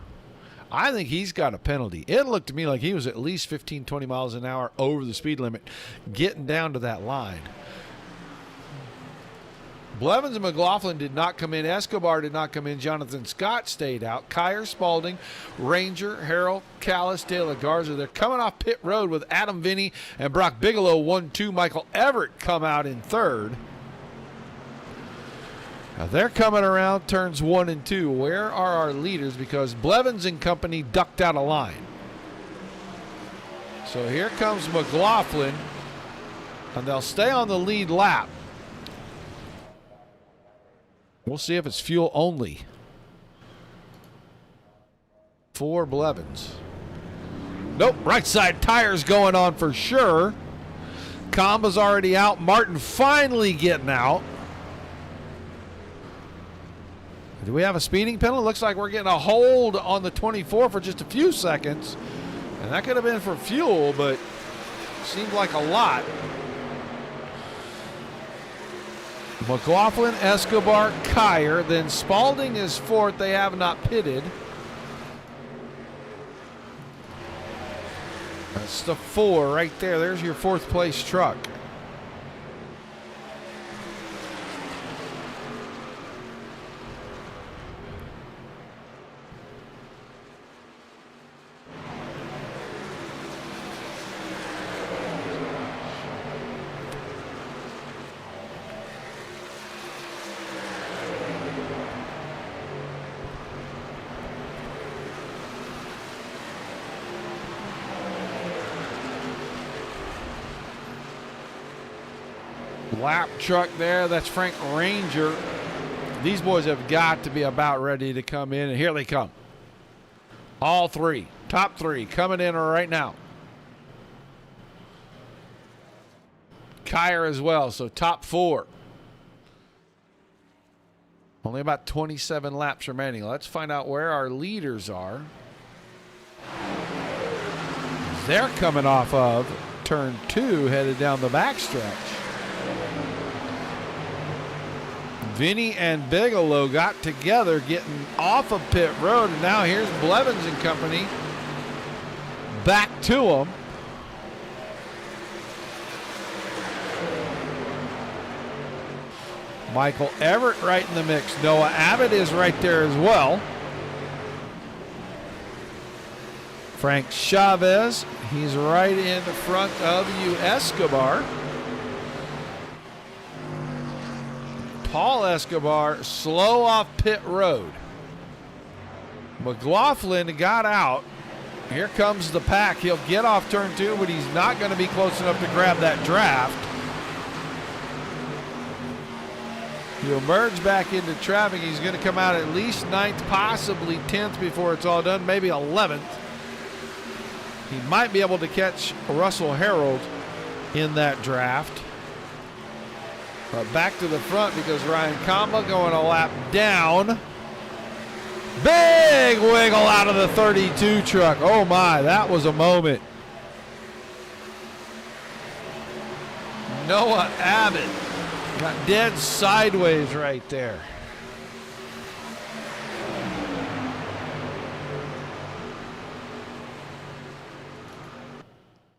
I think he's got a penalty. It looked to me like he was at least 15, 20 miles an hour over the speed limit getting down to that line. Blevins and McLaughlin did not come in. Escobar did not come in. Jonathan Scott stayed out. Kyer, Spalding, Ranger, Harrell, Callis, De La Garza. They're coming off pit road with Adam Vinny and Brock Bigelow 1-2. Michael Everett come out in 3rd. Now they're coming around turns 1 and 2. Where are our leaders? Because Blevins and company ducked out of line. So here comes McLaughlin, and they'll stay on the lead lap. We'll see if it's fuel only for Blevins. Nope, right side tires going on for sure. Comba's already out. Martin finally getting out. Do we have a speeding penalty? Looks like we're getting a hold on the 24 for just a few seconds. And that could have been for fuel, but seemed like a lot. McLaughlin, Escobar, Kyer. Then Spalding is fourth. They have not pitted. That's the 4 right there. There's your fourth place truck. Lap truck there, that's Frank Ranger. These boys have got to be about ready to come in, and here they come. All three, top three coming in right now. Kyer as well, so top 4. Only about 27 laps remaining. Let's find out where our leaders are. They're coming off of turn 2, headed down the backstretch. Vinny and Bigelow got together getting off of pit road, and now here's Blevins and company back to them. Michael Everett right in the mix. Noah Abbott is right there as well. Frank Chavez, he's right in front of you, Escobar. Paul Escobar slow off pit road. McLaughlin got out. Here comes the pack. He'll get off turn 2, but he's not going to be close enough to grab that draft. He'll merge back into traffic. He's going to come out at least 9th, possibly 10th before it's all done, maybe 11th. He might be able to catch Russell Harold in that draft. But back to the front because Ryan Kamba going a lap down. Big wiggle out of the 32 truck. Oh my, that was a moment. Noah Abbott got dead sideways right there.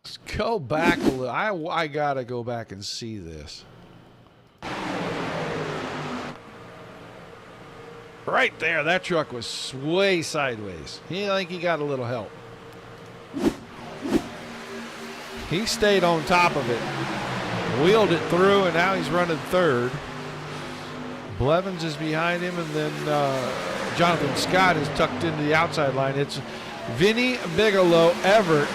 Let's go back a little. I gotta go back and see this. Right there, that truck was way sideways. I think he got a little help. He stayed on top of it, wheeled it through, and now he's running 3rd. Blevins is behind him, and then Jonathan Scott is tucked into the outside line. It's Vinny, Bigelow, Everett,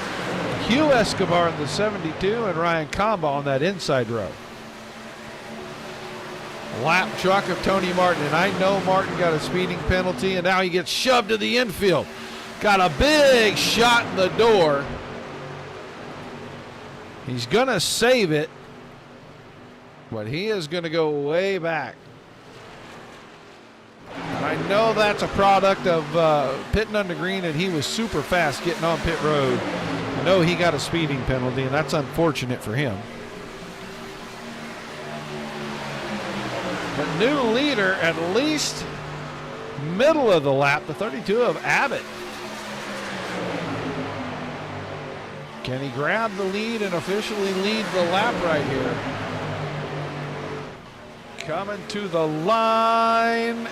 Hugh Escobar in the 72, and Ryan Kamba on that inside row. Lap truck of Tony Martin, and I know Martin got a speeding penalty, and now he gets shoved to the infield. Got a big shot in the door. He's going to save it, but he is going to go way back. And I know that's a product of pitting under green, and he was super fast getting on pit road. I know he got a speeding penalty, and that's unfortunate for him. But new leader, at least middle of the lap, the 32 of Abbott. Can he grab the lead and officially lead the lap right here? Coming to the line.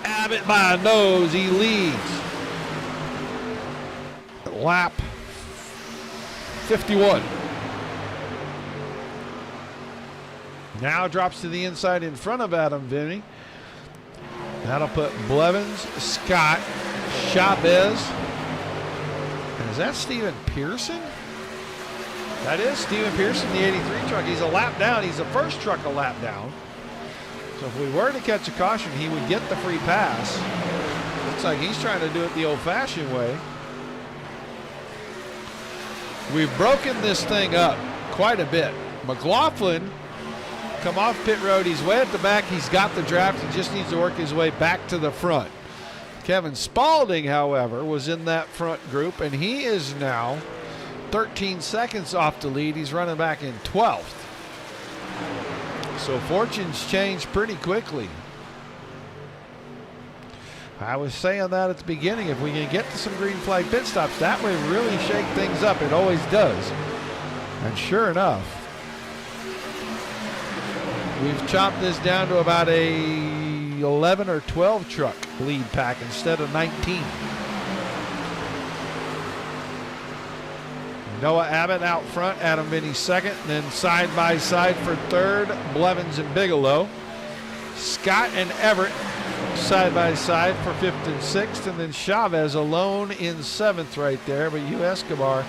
Abbott by a nose, he leads. Lap 51. Now drops to the inside in front of Adam Vinny. That'll put Blevins, Scott, Chavez. And is that Steven Pearson? That is Steven Pearson, the 83 truck. He's a lap down. He's the first truck a lap down. So if we were to catch a caution, he would get the free pass. Looks like he's trying to do it the old-fashioned way. We've broken this thing up quite a bit. McLaughlin come off pit road. He's way at the back. He's got the draft. He just needs to work his way back to the front. Kevin Spaulding, however, was in that front group, and he is now 13 seconds off the lead. He's running back in 12th. So fortunes change pretty quickly. I was saying that at the beginning. If we can get to some green flag pit stops, that would really shake things up. It always does. And sure enough, we've chopped this down to about a 11 or 12 truck lead pack instead of 19. Noah Abbott out front, Adam Vinny second, and then side by side for third, Blevins and Bigelow. Scott and Everett side by side for fifth and sixth, and then Chavez alone in seventh right there. But U. Escobar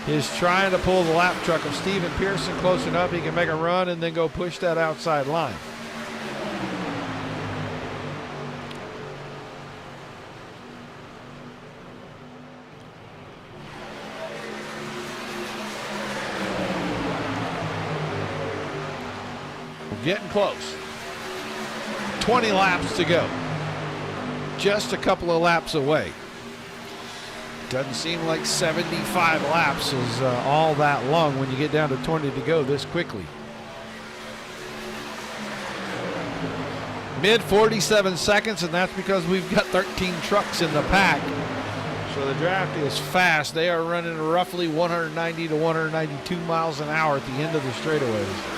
is trying to pull the lap truck of Steven Pearson close enough he can make a run and then go push that outside line. We're getting close. 20 laps to go. Just a couple of laps away. Doesn't seem like 75 laps is all that long when you get down to 20 to go this quickly. Mid 47 seconds, and that's because we've got 13 trucks in the pack. So the draft is fast. They are running roughly 190 to 192 miles an hour at the end of the straightaways.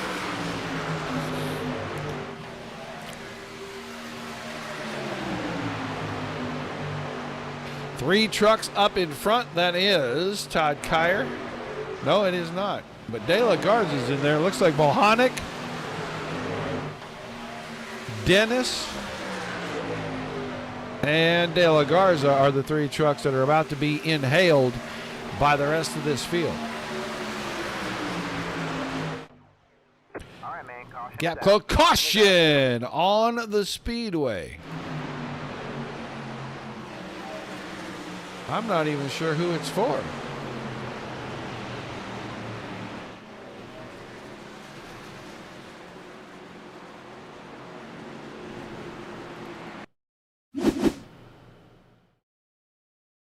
Three trucks up in front. That is Todd Kyer. No, it is not. But De La Garza's in there. Looks like Bohanic, Dennis, and De La Garza are the three trucks that are about to be inhaled by the rest of this field. All right, man. Caution. Gap close. Caution on the speedway. I'm not even sure who it's for.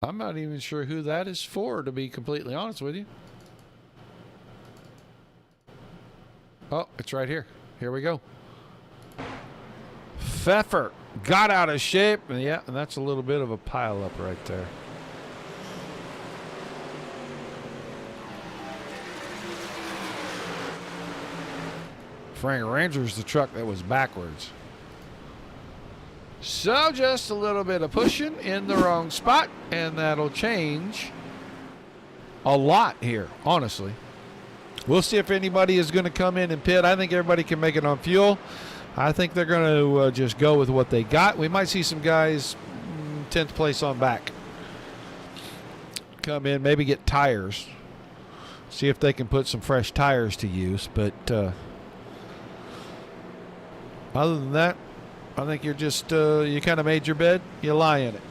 I'm not even sure who that is for, to be completely honest with you. Oh, it's right here. Here we go. Pfeffer got out of shape. Yeah, and that's a little bit of a pile up right there. Frank Ranger's the truck that was backwards. So just a little bit of pushing in the wrong spot, and that'll change a lot here, honestly. We'll see if anybody is going to come in and pit. I think everybody can make it on fuel. I think they're going to just go with what they got. We might see some guys 10th place on back come in, maybe get tires. See if they can put some fresh tires to use, but other than that, I think you're just, you kind of made your bed, you lie in it.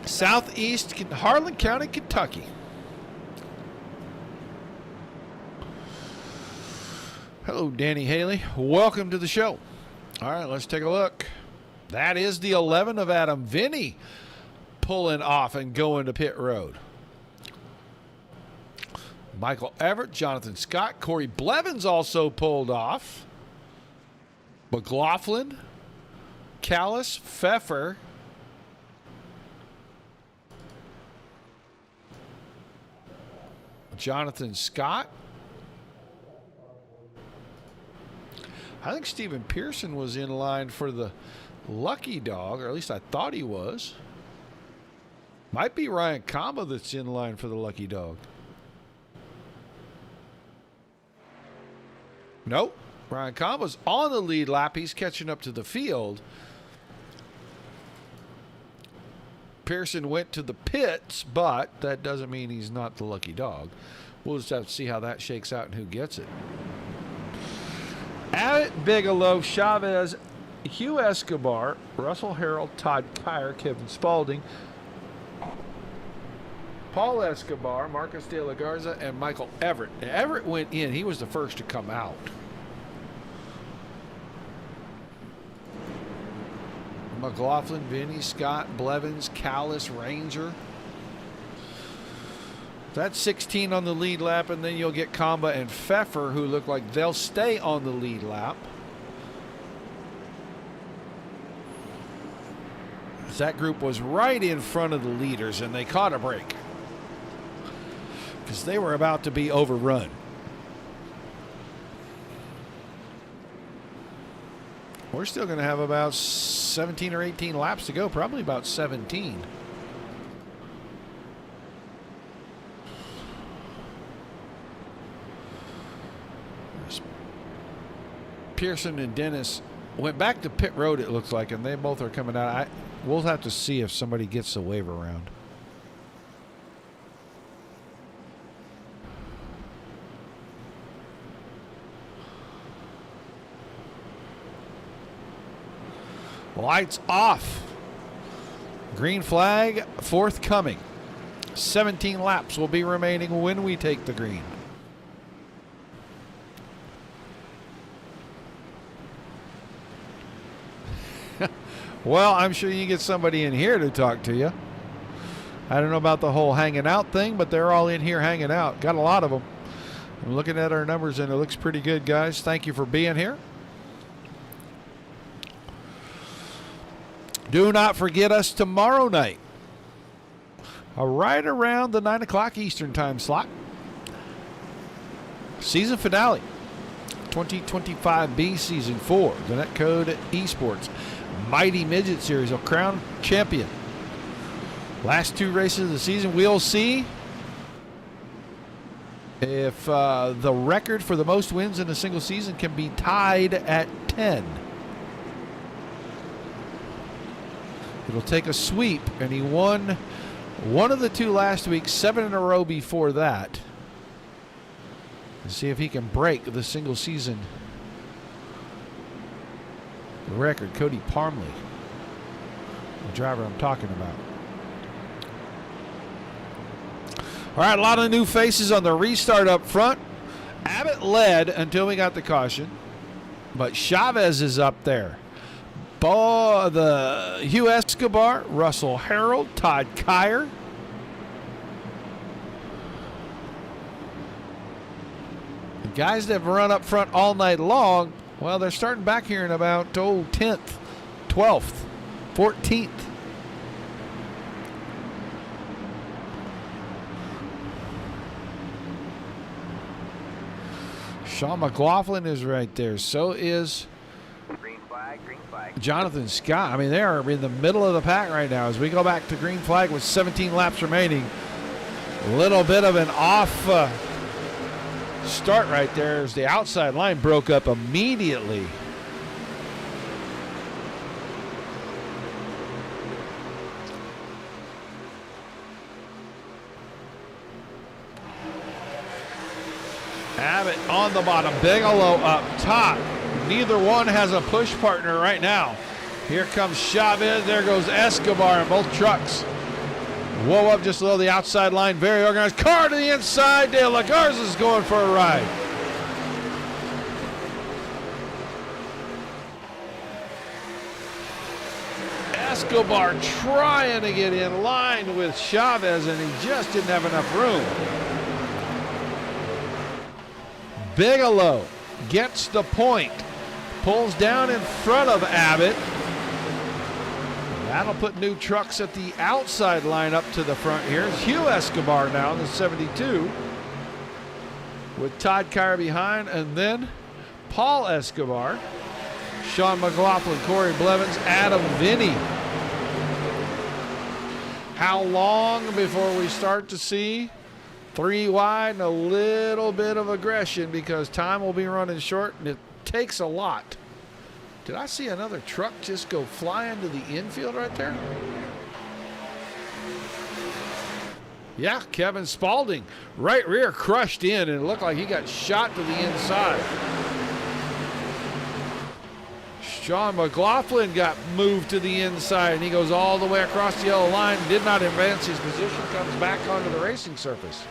Southeast Harlan County, Kentucky. Hello, Danny Haley. Welcome to the show. All right, let's take a look. That is the 11 of Adam Vinny pulling off and going to pit road. Michael Everett, Jonathan Scott, Corey Blevins also pulled off. McLaughlin, Callis, Pfeffer, Jonathan Scott. I think Steven Pearson was in line for the lucky dog, or at least I thought he was. Might be Ryan Kamba that's in line for the lucky dog. Nope. Ryan Kamba's on the lead lap. He's catching up to the field. Pearson went to the pits, but that doesn't mean he's not the lucky dog. We'll just have to see how that shakes out and who gets it. Abbott, Bigelow, Chavez, Hugh Escobar, Russell Harrell, Todd Kyer, Kevin Spaulding, Paul Escobar, Marcus De La Garza, and Michael Everett. Everett went in. He was the first to come out. McLaughlin, Vinny, Scott, Blevins, Callis, Ranger. That's 16 on the lead lap, and then you'll get Kamba and Pfeffer, who look like they'll stay on the lead lap. That group was right in front of the leaders, and they caught a break because they were about to be overrun. We're still going to have about 17 or 18 laps to go, probably about 17. Pearson and Dennis went back to pit road, it looks like, and they both are coming out. We'll have to see if somebody gets the wave around. Lights off. Green flag forthcoming. 17 laps will be remaining when we take the green. Well, I'm sure you get somebody in here to talk to you. I don't know about the whole hanging out thing, but they're all in here hanging out. Got a lot of them. I'm looking at our numbers, and it looks pretty good, guys. Thank you for being here. Do not forget us tomorrow night, right around the 9 o'clock Eastern time slot. Season finale, 2025B Season 4, the Netcode Esports Mighty Midget Series of Crown Champion. Last 2 races of the season. We'll see if the record for the most wins in a single season can be tied at 10. It'll take a sweep, and he won one of the 2 last week, 7 in a row before that. Let's see if he can break the single season record. Cody Parmley, the driver I'm talking about. All right, a lot of new faces on the restart up front. Abbott led until we got the caution, but Chavez is up there. The Hugh Escobar, Russell Harrell, Todd Kyer. The guys that have run up front all night long, well, they're starting back here in about 10th, 12th, 14th. Sean McLaughlin is right there. So is Green flag, green flag. Jonathan Scott. I mean, they are in the middle of the pack right now as we go back to green flag with 17 laps remaining. A little bit of an off start right there as the outside line broke up immediately. Abbott on the bottom, Bigelow up top. Neither one has a push partner right now. Here comes Chavez. There goes Escobar in both trucks. Whoa, up just below the outside line. Very organized. Car to the inside. De La Garza's going for a ride. Escobar trying to get in line with Chavez, and he just didn't have enough room. Bigelow gets the point. Pulls down in front of Abbott. That'll put new trucks at the outside line up to the front here. It's Hugh Escobar now in the 72 with Todd Kyer behind, and then Paul Escobar, Sean McLaughlin, Corey Blevins, Adam Vinny. How long before we start to see 3 wide and a little bit of aggression, because time will be running short and it takes a lot. Did I see another truck just go flying to the infield right there? Yeah, Kevin Spaulding, right rear crushed in, and it looked like he got shot to the inside. Sean McLaughlin got moved to the inside, and he goes all the way across the yellow line, did not advance his position, comes back onto the racing surface.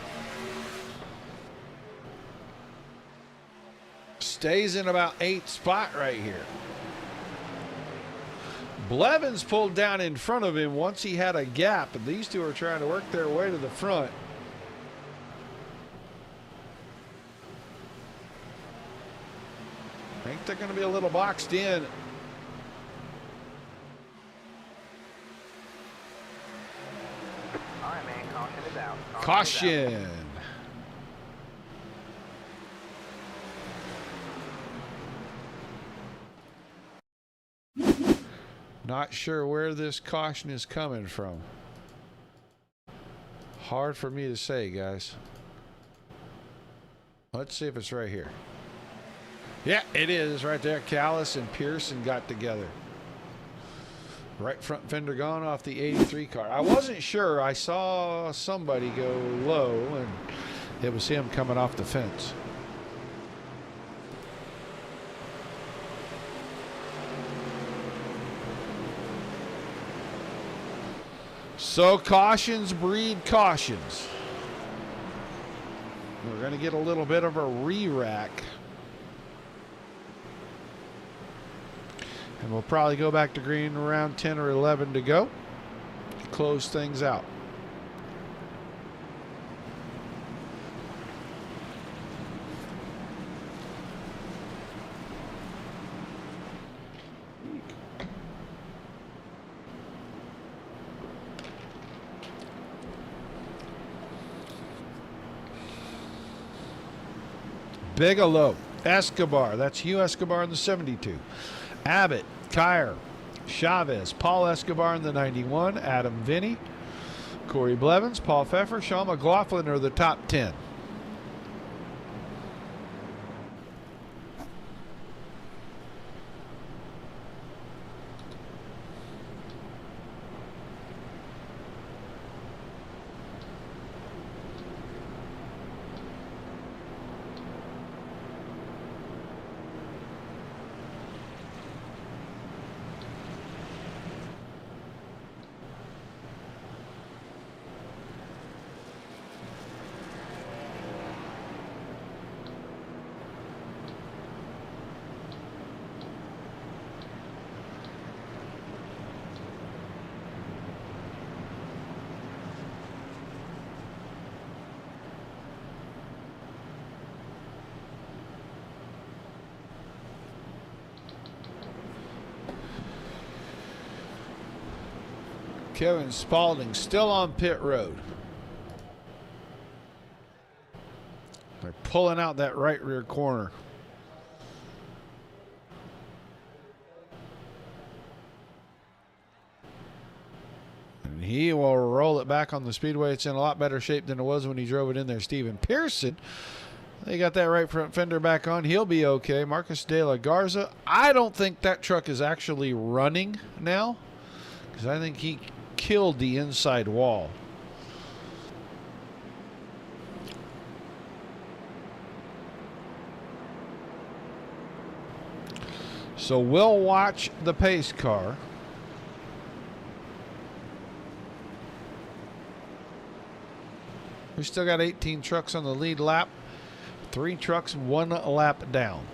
Stays in about 8th spot right here. Blevins pulled down in front of him once he had a gap, and these two are trying to work their way to the front. I think they're going to be a little boxed in. All right, man. Caution is out. Caution. Not sure where this caution is coming from. Hard for me to say, guys. Let's see if it's right here. Yeah, it is right there. Callis and Pearson got together. Right front fender gone off the 83 car. I wasn't sure. I saw somebody go low, and it was him coming off the fence. So cautions breed cautions. We're going to get a little bit of a re-rack. And we'll probably go back to green around 10 or 11 to go. Close things out. Bigelow, Escobar, that's Hugh Escobar in the 72. Abbott, Kyer, Chavez, Paul Escobar in the 91, Adam Vinny, Corey Blevins, Paul Pfeffer, Sean McLaughlin are the top 10. Kevin Spaulding still on pit road. They're pulling out that right rear corner. And he will roll it back on the speedway. It's in a lot better shape than it was when he drove it in there. Steven Pearson, they got that right front fender back on. He'll be okay. Marcus De La Garza, I don't think that truck is actually running now, because I think he killed the inside wall. So we'll watch the pace car. We still got 18 trucks on the lead lap. 3 trucks, 1 lap down.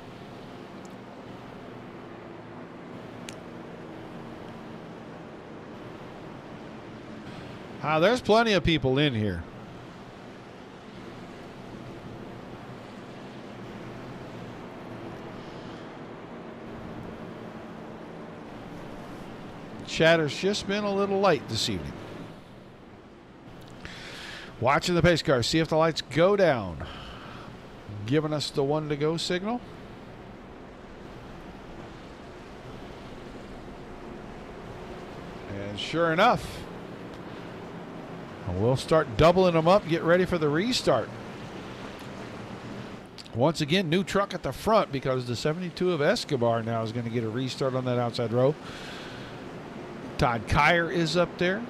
There's plenty of people in here. Chatter's just been a little light this evening. Watching the pace car, see if the lights go down. Giving us the 1 to go signal. And sure enough, we'll start doubling them up, get ready for the restart. Once again, new truck at the front because the 72 of Escobar now is going to get a restart on that outside row. Todd Kyer is up there.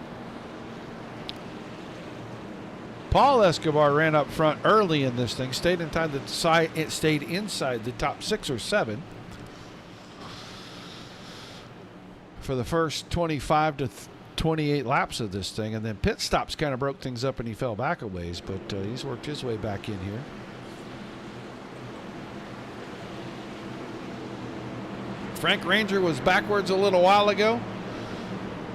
Paul Escobar ran up front early in this thing, stayed inside the top 6 or 7 for the first 25 to 28 laps of this thing, and then pit stops kind of broke things up and he fell back a ways, but he's worked his way back in here. Frank Ranger was backwards a little while ago.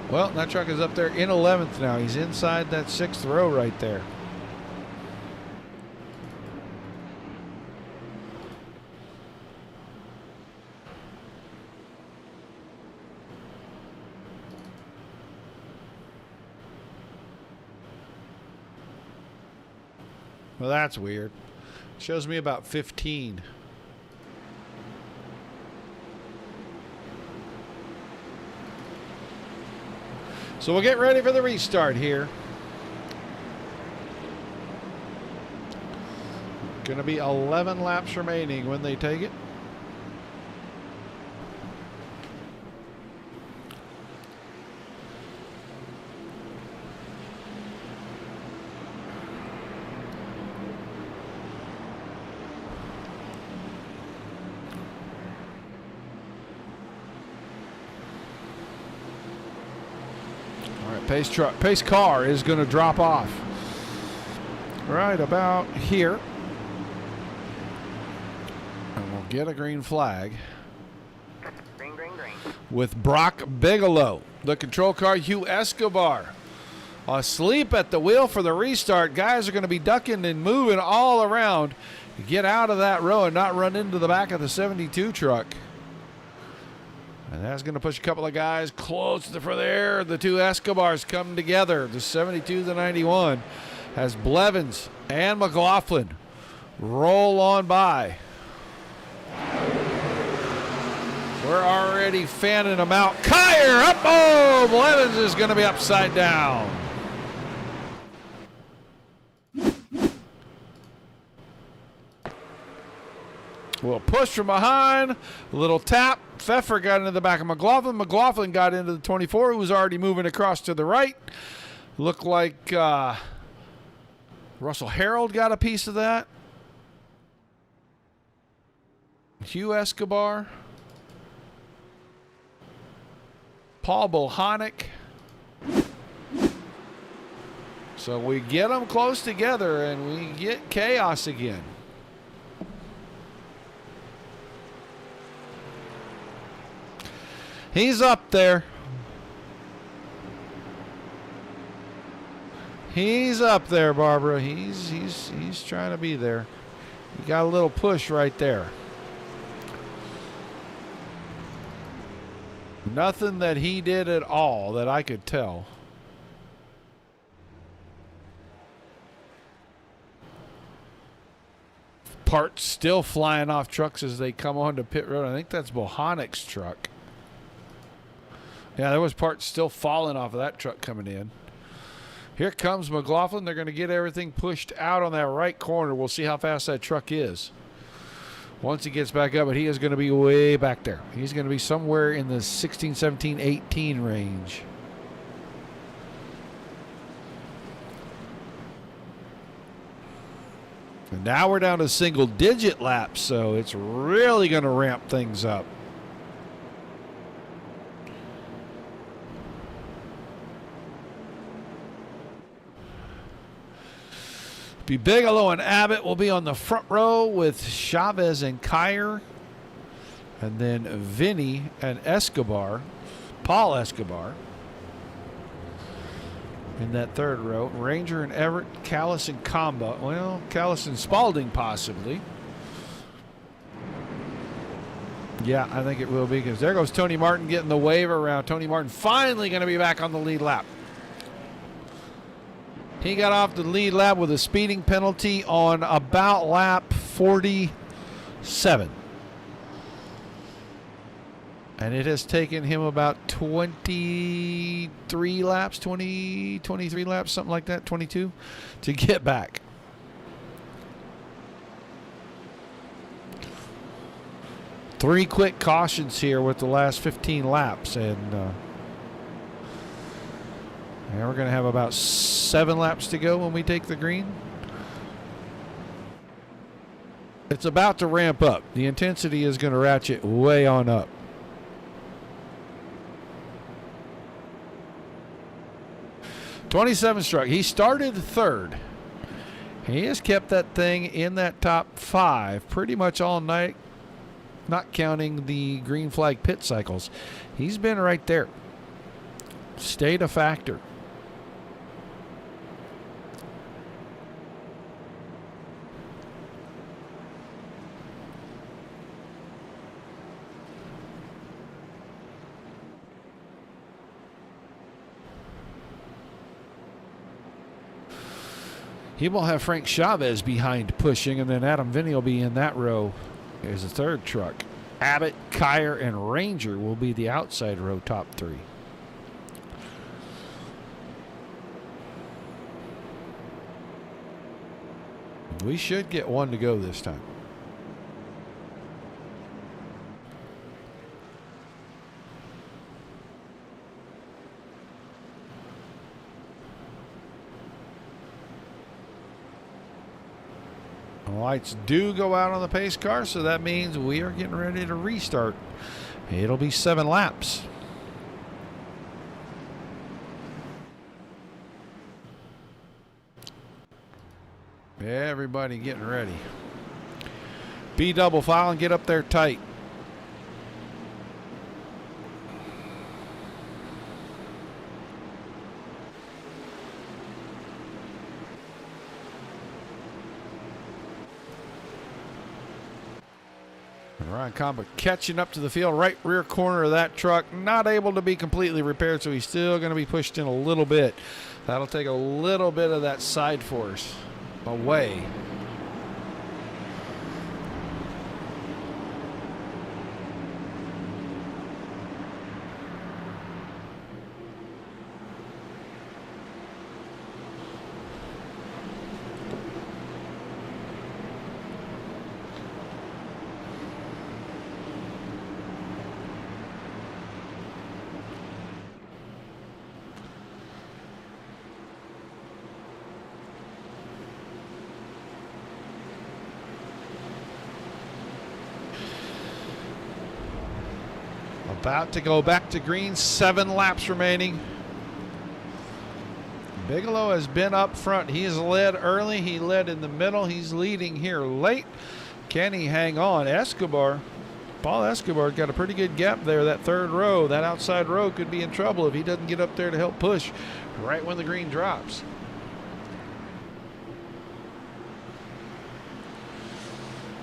Well, that truck is up there in 11th now. He's inside that 6th row right there. Well, that's weird. Shows me about 15. So we'll get ready for the restart here. Going to be 11 laps remaining when they take it. Pace car is going to drop off right about here. And we'll get a green flag. Green, green, green. With Brock Bigelow. The control car, Hugh Escobar, asleep at the wheel for the restart. Guys are going to be ducking and moving all around to get out of that row and not run into the back of the 72 truck. And that's going to push a couple of guys close to the front there. The two Escobars come together. The 72, the 91, as Blevins and McLaughlin roll on by. We're already fanning them out. Kyer up. Oh, Blevins is going to be upside down. Well, push from behind, a little tap. Pfeffer got into the back of McLaughlin. McLaughlin got into the 24, who was already moving across to the right. Looked like Russell Harold got a piece of that. Hugh Escobar. Paul Bohanic. So we get them close together and we get chaos again. He's up there. He's up there, Barbara. He's trying to be there. He got a little push right there. Nothing that he did at all that I could tell. Parts still flying off trucks as they come onto pit road. I think that's Bohanic's truck. Yeah, there was parts still falling off of that truck coming in. Here comes McLaughlin. They're going to get everything pushed out on that right corner. We'll see how fast that truck is once he gets back up, but he is going to be way back there. He's going to be somewhere in the 16, 17, 18 range. And now we're down to single-digit laps, so it's really going to ramp things up. Bigelow and Abbott will be on the front row with Chavez and Kyer. And then Vinny and Escobar, Paul Escobar, in that third row. Ranger and Everett, Callis and Kamba. Well, Callis and Spalding possibly. Yeah, I think it will be, because there goes Tony Martin getting the wave around. Tony Martin finally going to be back on the lead lap. He got off the lead lap with a speeding penalty on about lap 47. And it has taken him about 23 laps, 23 laps, something like that, 22, to get back. Three quick cautions here with the last 15 laps, and And we're going to have about 7 laps to go when we take the green. It's about to ramp up. The intensity is going to ratchet way on up. '27 struck. He started third. He has kept that thing in that top 5 pretty much all night, not counting the green flag pit cycles. He's been right there. Stayed a factor. He will have Frank Chavez behind pushing, and then Adam Vinny will be in that row as the third truck. Abbott, Kyer, and Ranger will be the outside row top 3. We should get one to go this time. Lights do go out on the pace car, so that means we are getting ready to restart. It'll be 7 laps. Everybody getting ready. Be double file and get up there tight. Ryan Comba catching up to the field, right rear corner of that truck, not able to be completely repaired, so he's still going to be pushed in a little bit. That'll take a little bit of that side force away. About to go back to green, 7 laps remaining. Bigelow has been up front. He has led early. He led in the middle. He's leading here late. Can he hang on? Paul Escobar got a pretty good gap there. That third row, that outside row could be in trouble if he doesn't get up there to help push right when the green drops.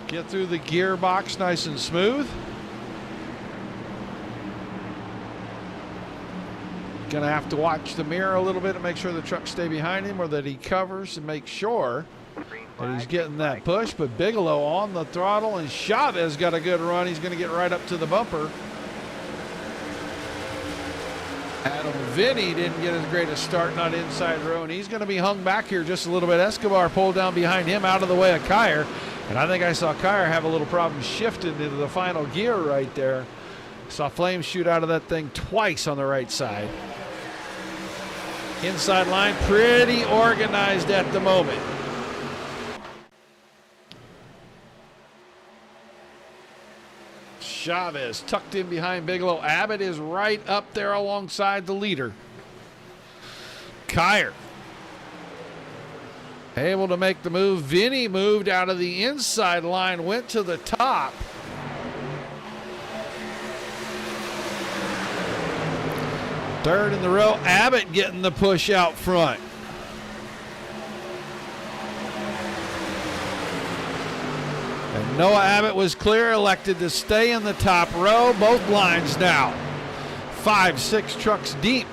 Get through the gearbox nice and smooth. Going to have to watch the mirror a little bit to make sure the trucks stay behind him, or that he covers and make sure that he's getting that push. But Bigelow on the throttle, and Chavez got a good run. He's going to get right up to the bumper. Adam Vinny didn't get as great a start, not inside row, and he's going to be hung back here just a little bit. Escobar pulled down behind him out of the way of Kyer, and I think I saw Kyer have a little problem shifting into the final gear right there. Saw flames shoot out of that thing twice on the right side. Inside line, pretty organized at the moment. Chavez tucked in behind Bigelow. Abbott is right up there alongside the leader. Kyer able to make the move. Vinny moved out of the inside line, went to the top. Third in the row, Abbott getting the push out front. And Noah Abbott was clear, elected to stay in the top row. Both lines now 5-6 trucks deep.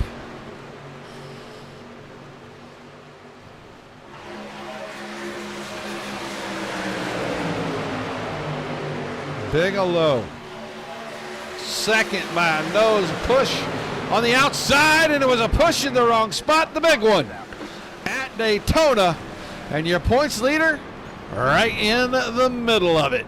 Bigelow second by a nose push on the outside, and it was a push in the wrong spot, the big one at Daytona, and your points leader right in the middle of it.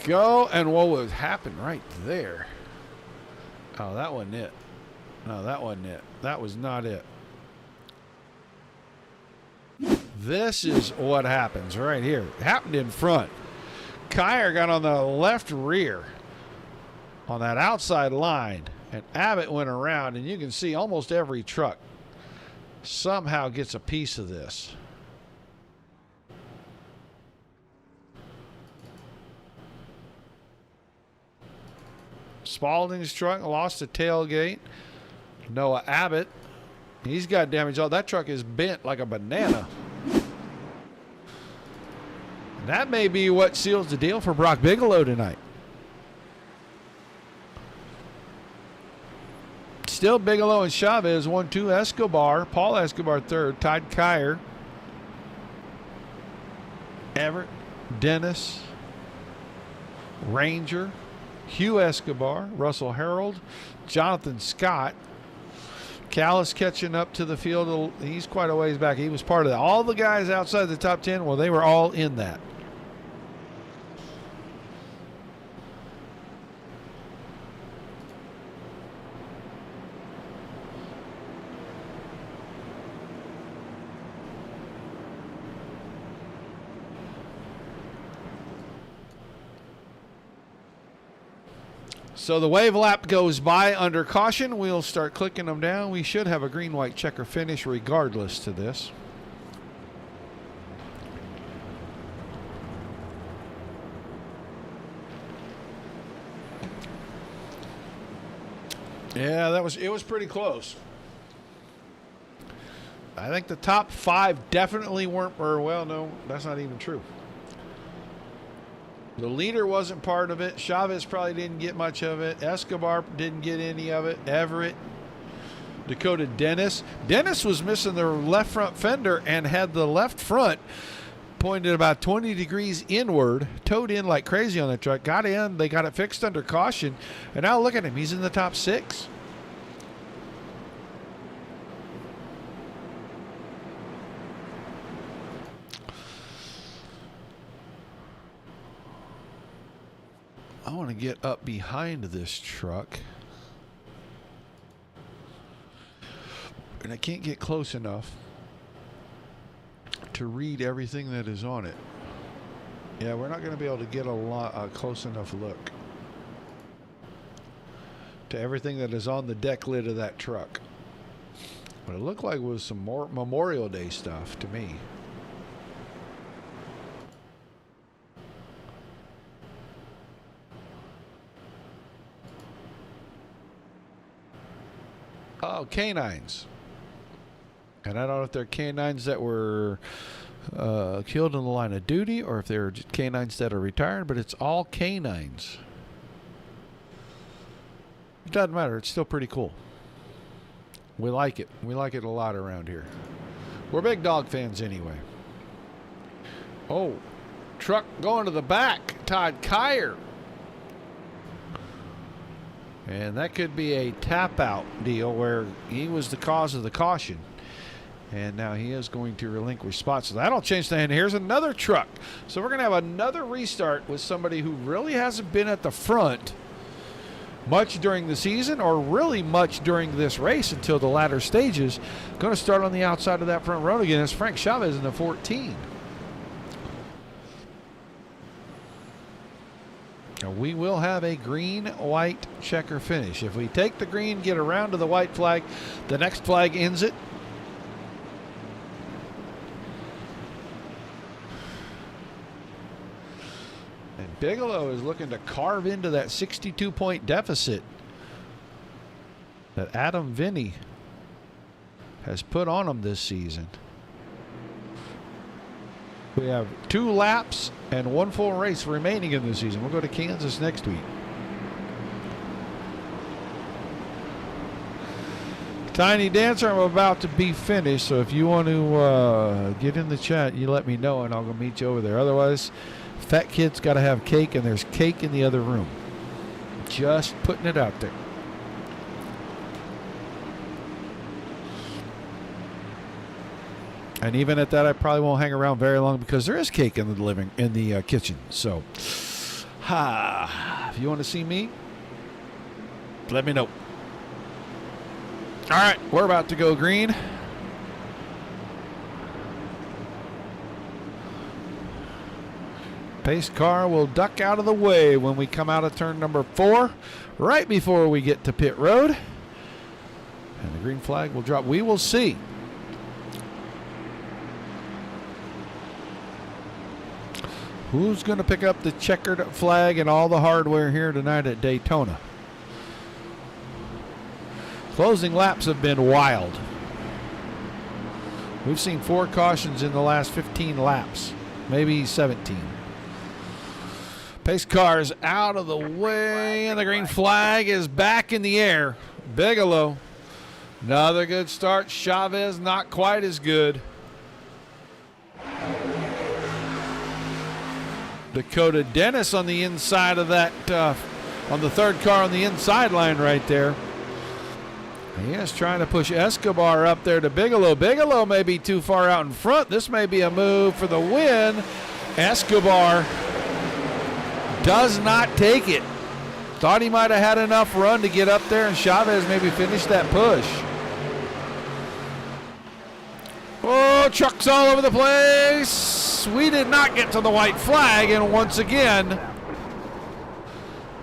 go. And what would happen right there? Oh, that wasn't it. No, that wasn't it. That was not it. This is what happens right here. It happened in front. Kyer got on the left rear on that outside line, and Abbott went around, and you can see almost every truck somehow gets a piece of this. Spalding's truck lost the tailgate. Noah Abbott, he's got damage. Oh, that truck is bent like a banana. And that may be what seals the deal for Brock Bigelow tonight. Still Bigelow and Chavez 1-2. Escobar, Paul Escobar third, tied Kyer. Everett, Dennis, Ranger, Hugh Escobar, Russell Harold, Jonathan Scott. Callis catching up to the field. He's quite a ways back. He was part of that. All the guys outside the top 10, well, they were all in that. So the wave lap goes by under caution. We'll start clicking them down. We should have a green-white checker finish regardless to this. Yeah, it was pretty close. I think the top 5 definitely weren't, or well, no, that's not even true. The leader wasn't part of it. Chavez probably didn't get much of it. Escobar didn't get any of it. Everett. Dakota Dennis. Dennis was missing the left front fender and had the left front pointed about 20 degrees inward, towed in like crazy on the truck. Got in. They got it fixed under caution. And now look at him. He's in the top 6. I want to get up behind this truck. And I can't get close enough to read everything that is on it. Yeah, we're not going to be able to get a close enough look to everything that is on the deck lid of that truck. But it looked like it was some more Memorial Day stuff to me. Oh, canines. And I don't know if they're canines that were killed in the line of duty or if they're canines that are retired, but it's all canines. It doesn't matter. It's still pretty cool. We like it. We like it a lot around here. We're big dog fans anyway. Oh, truck going to the back. Todd Kyer. And that could be a tap-out deal where he was the cause of the caution. And now he is going to relinquish spots. So that'll change the hand. Here's another truck. So we're going to have another restart with somebody who really hasn't been at the front much during the season or really much during this race until the latter stages. Going to start on the outside of that front row again. It's Frank Chavez in the 14. We will have a green-white checker finish. If we take the green, get around to the white flag, the next flag ends it. And Bigelow is looking to carve into that 62-point deficit that Adam Vinny has put on him this season. We have 2 laps and 1 full race remaining in the season. We'll go to Kansas next week. Tiny Dancer, I'm about to be finished, so if you want to get in the chat, you let me know and I'll go meet you over there. Otherwise, fat kid's got to have cake, and there's cake in the other room. Just putting it out there. And even at that, I probably won't hang around very long because there is cake in the kitchen. So If you want to see me, let me know. All right, we're about to go green. Pace car will duck out of the way when we come out of turn number 4, right before we get to pit road. And the green flag will drop. We will see. Who's going to pick up the checkered flag and all the hardware here tonight at Daytona? Closing laps have been wild. We've seen 4 cautions in the last 15 laps, maybe 17. Pace car is out of the way, and the green flag is back in the air. Bigelow, another good start. Chavez, not quite as good. Dakota Dennis on the inside of that, on the third car on the inside line right there. He is trying to push Escobar up there to Bigelow. Bigelow may be too far out in front. This may be a move for the win. Escobar does not take it. Thought he might have had enough run to get up there, and Chavez maybe finish that push. Oh, trucks all over the place. We did not get to the white flag, and once again,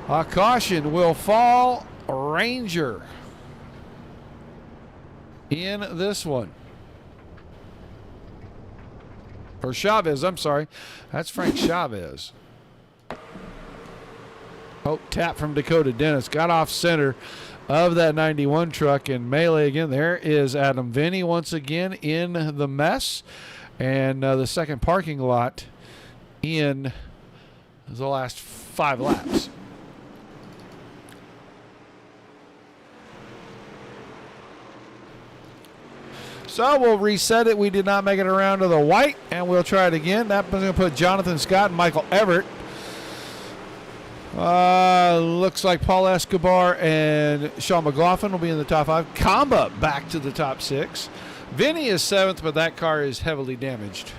a caution will fall Ranger in this one. Or Chavez, I'm sorry. That's Frank Chavez. Oh, tap from Dakota Dennis. Got off center of that 91 truck in melee again. There is Adam Vinny once again in the mess. And the second parking lot in the last 5 laps. So we'll reset it. We did not make it around to the white, and we'll try it again. That was going to put Jonathan Scott and Michael Everett. Looks like Paul Escobar and Sean McLaughlin will be in the top 5. Kamba back to the top 6. Vinny is 7th, but that car is heavily damaged.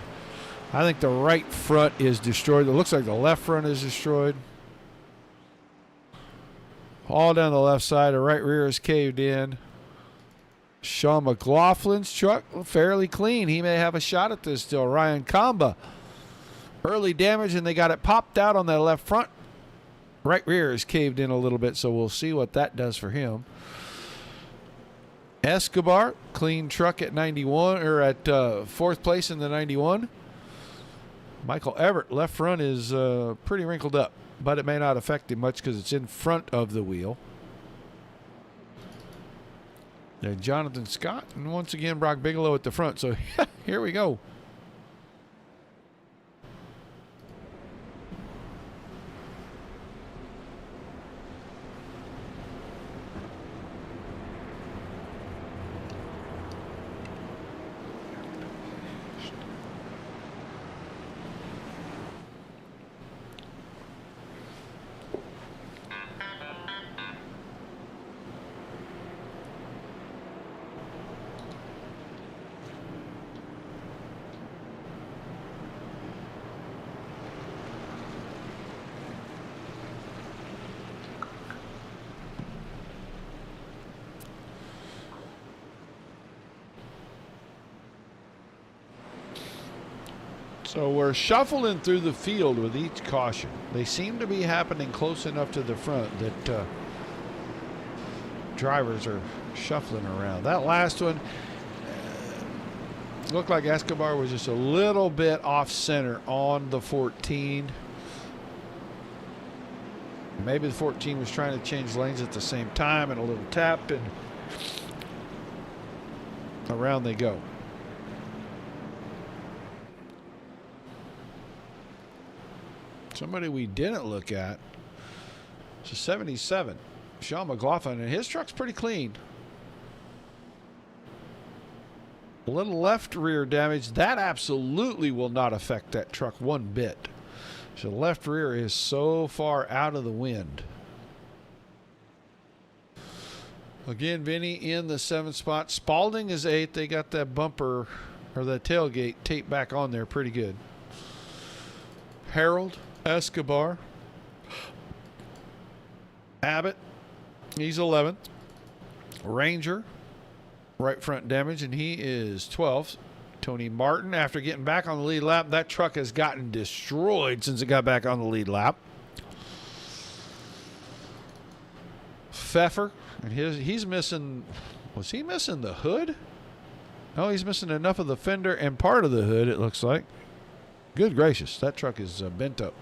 I think the right front is destroyed. It looks like the left front is destroyed. All down the left side. The right rear is caved in. Sean McLaughlin's truck fairly clean. He may have a shot at this still. Ryan Kamba, early damage, and they got it popped out on that left front. Right rear is caved in a little bit, so we'll see what that does for him. Escobar, clean truck at 91, or at 4th place in the 91. Michael Everett, left front is pretty wrinkled up, but it may not affect him much because it's in front of the wheel. There's Jonathan Scott, and once again Brock Bigelow at the front. So here we go. So we're shuffling through the field with each caution. They seem to be happening close enough to the front that drivers are shuffling around. That last one looked like Escobar was just a little bit off center on the 14. Maybe the 14 was trying to change lanes at the same time, and a little tap, and around they go. Somebody we didn't look at. It's a 77. Sean McLaughlin, and his truck's pretty clean. A little left rear damage. That absolutely will not affect that truck one bit. So the left rear is so far out of the wind. Again, Vinny in the 7th spot. Spalding is 8th. They got that bumper or that tailgate taped back on there pretty good. Harold, Escobar, Abbott, he's 11th. Ranger, right front damage, and he is 12th. Tony Martin, after getting back on the lead lap, that truck has gotten destroyed since it got back on the lead lap. Pfeffer, and he's missing, was he missing the hood? No, he's missing enough of the fender and part of the hood, it looks like. Good gracious, that truck is bent up.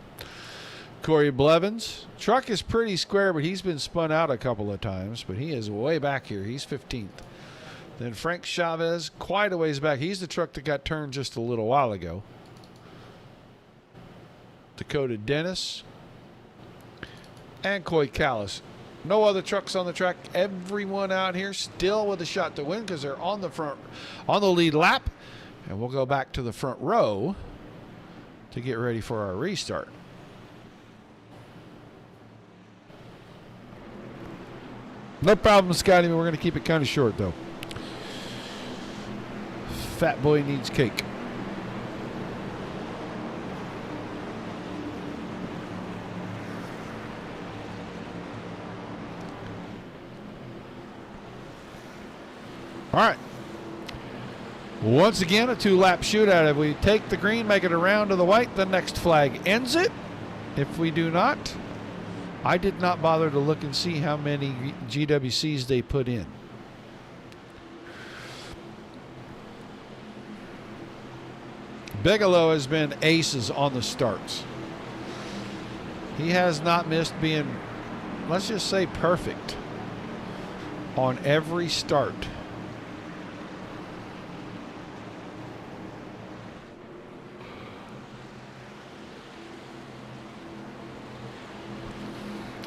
Corey Blevins, truck is pretty square, but he's been spun out a couple of times, but he is way back here. He's 15th. Then Frank Chavez, quite a ways back. He's the truck that got turned just a little while ago. Dakota Dennis and Coy Callis. No other trucks on the track. Everyone out here still with a shot to win because they're on the lead lap. And we'll go back to the front row to get ready for our restart. No problem, Scotty. We're going to keep it kind of short, though. Fat boy needs cake. All right. Once again, a two-lap shootout. If we take the green, make it around to the white, the next flag ends it. If we do not, I did not bother to look and see how many GWCs they put in. Bigelow has been aces on the starts. He has not missed being, let's just say, perfect on every start.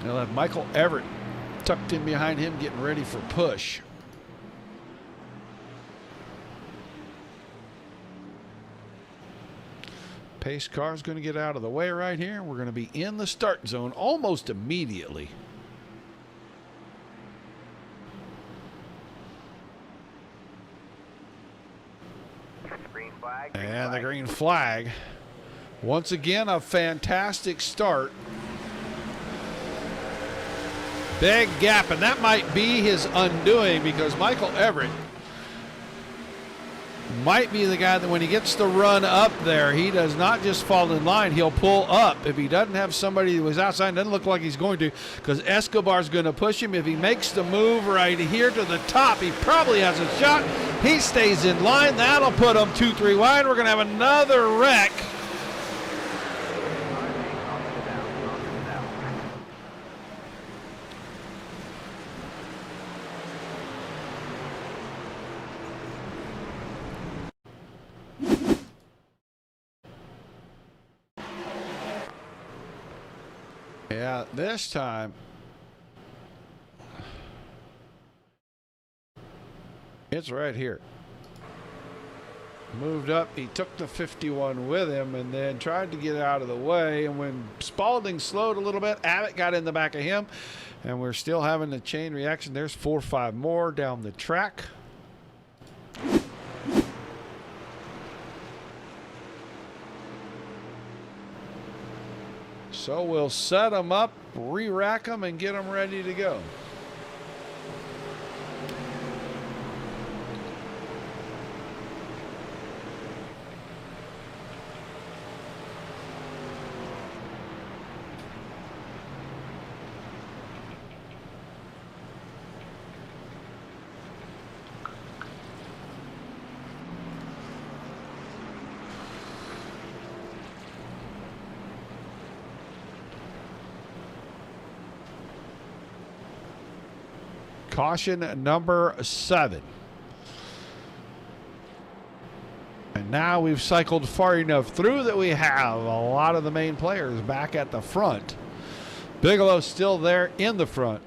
They'll have Michael Everett tucked in behind him, getting ready for push. Pace car is going to get out of the way right here. We're going to be in the start zone almost immediately. Green flag. And the green flag. Once again, a fantastic start. Big gap, and that might be his undoing because Michael Everett might be the guy that when he gets the run up there, he does not just fall in line, he'll pull up. If he doesn't have somebody who was outside, doesn't look like he's going to, because Escobar's going to push him. If he makes the move right here to the top, he probably has a shot. He stays in line. That'll put him 2-3 wide. We're going to have another wreck. Yeah, this time it's right here. Moved up, he took the 51 with him and then tried to get out of the way. And when Spalding slowed a little bit, Abbott got in the back of him. And we're still having the chain reaction. There's 4 or 5 more down the track. So we'll set them up, re-rack them, and get them ready to go. Caution number 7. And now we've cycled far enough through that we have a lot of the main players back at the front. Bigelow still there in the front.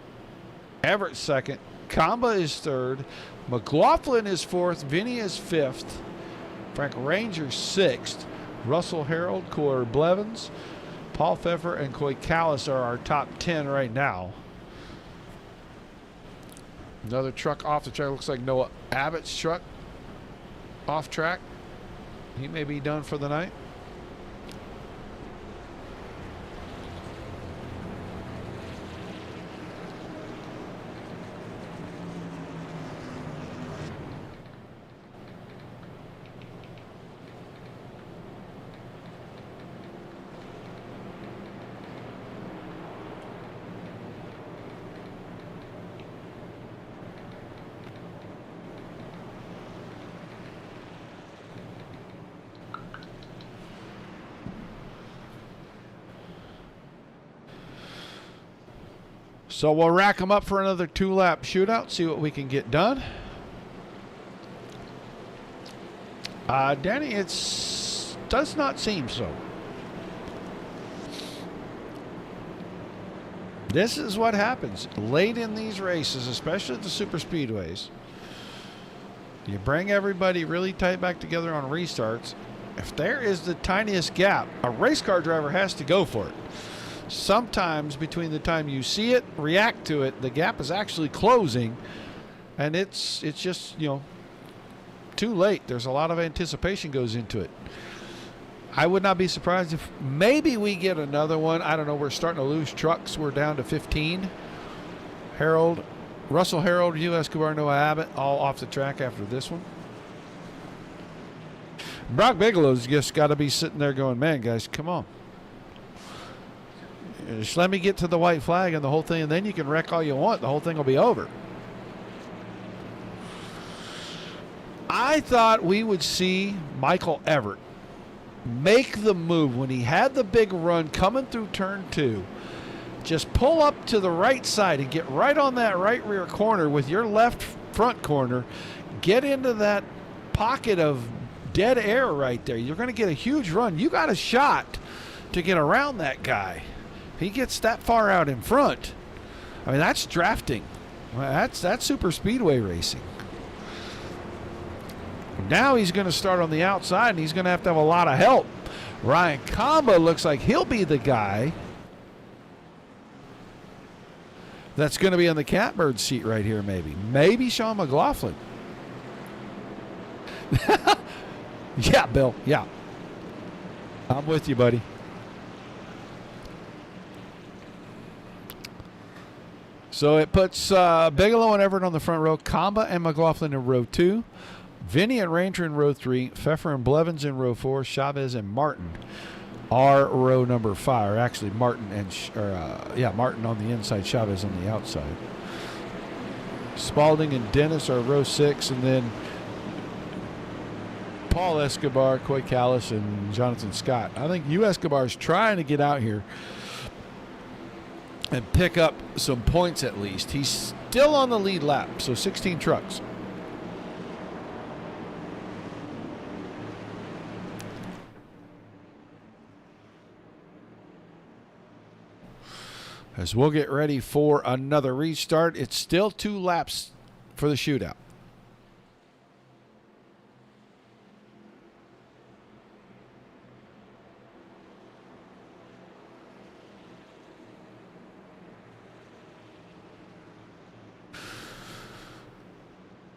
Everett second. Kamba is third. McLaughlin is fourth. Vinny is fifth. Frank Ranger sixth. Russell Harold, Corey Blevins, Paul Pfeffer, and Coy Callis are our top 10 right now. Another truck off the track. Looks like Noah Abbott's truck off track. He may be done for the night. So we'll rack them up for another 2-lap shootout, see what we can get done. Danny, it does not seem so. This is what happens late in these races, especially at the super speedways. You bring everybody really tight back together on restarts. If there is the tiniest gap, a race car driver has to go for it. Sometimes between the time you see it, react to it, the gap is actually closing, and it's just, you know, too late. There's a lot of anticipation goes into it. I would not be surprised if maybe we get another one. I don't know. We're starting to lose trucks. We're down to 15. Russell Harold, Hugh Escobar, Noah Abbott, all off the track after this one. Brock Bigelow's just got to be sitting there going, man, guys, come on. Just let me get to the white flag and the whole thing, and then you can wreck all you want. The whole thing will be over. I thought we would see Michael Everett make the move when he had the big run coming through turn 2. Just pull up to the right side and get right on that right rear corner with your left front corner. Get into that pocket of dead air right there. You're going to get a huge run. You got a shot to get around that guy. If he gets that far out in front, I mean, that's drafting. That's super speedway racing. Now he's going to start on the outside, and he's going to have a lot of help. Ryan Kamba looks like he'll be the guy that's going to be on the catbird seat right here, maybe. Maybe Sean McLaughlin. Yeah, Bill. Yeah. I'm with you, buddy. So it puts Bigelow and Everett on the front row, Kamba and McLaughlin in row 2. Vinny and Ranger in row 3, Pfeffer and Blevins in row 4, Chavez and Martin are row number 5. Or actually, Martin and Martin on the inside, Chavez on the outside. Spalding and Dennis are row 6, and then Paul Escobar, Coy Callis, and Jonathan Scott. I think Hugh Escobar's trying to get out here and pick up some points at least. He's still on the lead lap, so 16 trucks. As we'll get ready for another restart, it's still 2 laps for the shootout.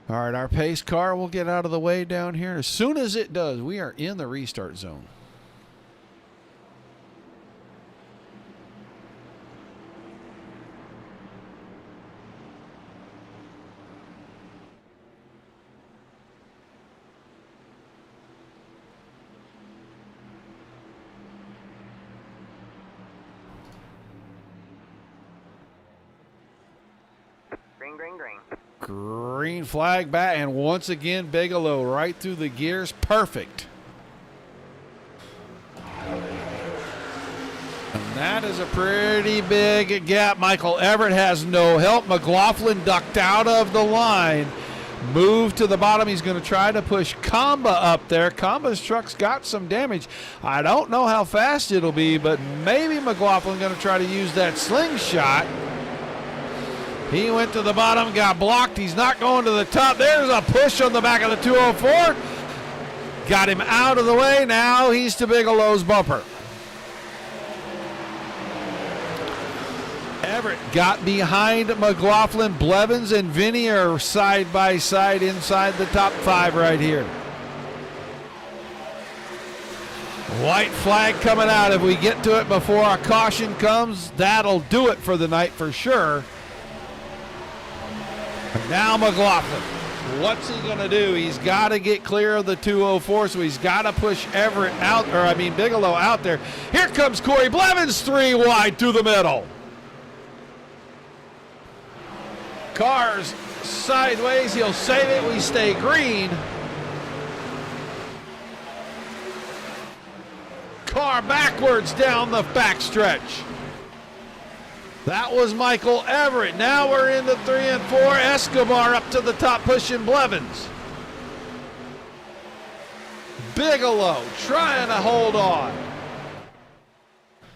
All right, our pace car will get out of the way down here. As soon as it does, we are in the restart zone. Green, green, green. Green flag back, and once again, Bigelow right through the gears. Perfect. And that is a pretty big gap. Michael Everett has no help. McLaughlin ducked out of the line. Moved to the bottom. He's going to try to push Kamba up there. Kamba's truck's got some damage. I don't know how fast it'll be, but maybe McLaughlin going to try to use that slingshot. He went to the bottom, got blocked. He's not going to the top. There's a push on the back of the 204. Got him out of the way. Now he's to Bigelow's bumper. Everett got behind McLaughlin. Blevins and Vinny are side by side inside the top 5 right here. White flag coming out. If we get to it before a caution comes, that'll do it for the night for sure. Now McLaughlin, what's he going to do? He's got to get clear of the 204, so he's got to push Everett out, Bigelow out there. Here comes Corey Blevins, 3 wide through the middle. Cars sideways, he'll save it. We stay green. Car backwards down the backstretch. That was Michael Everett. Now we're in the 3 and 4. Escobar up to the top, pushing Blevins. Bigelow trying to hold on.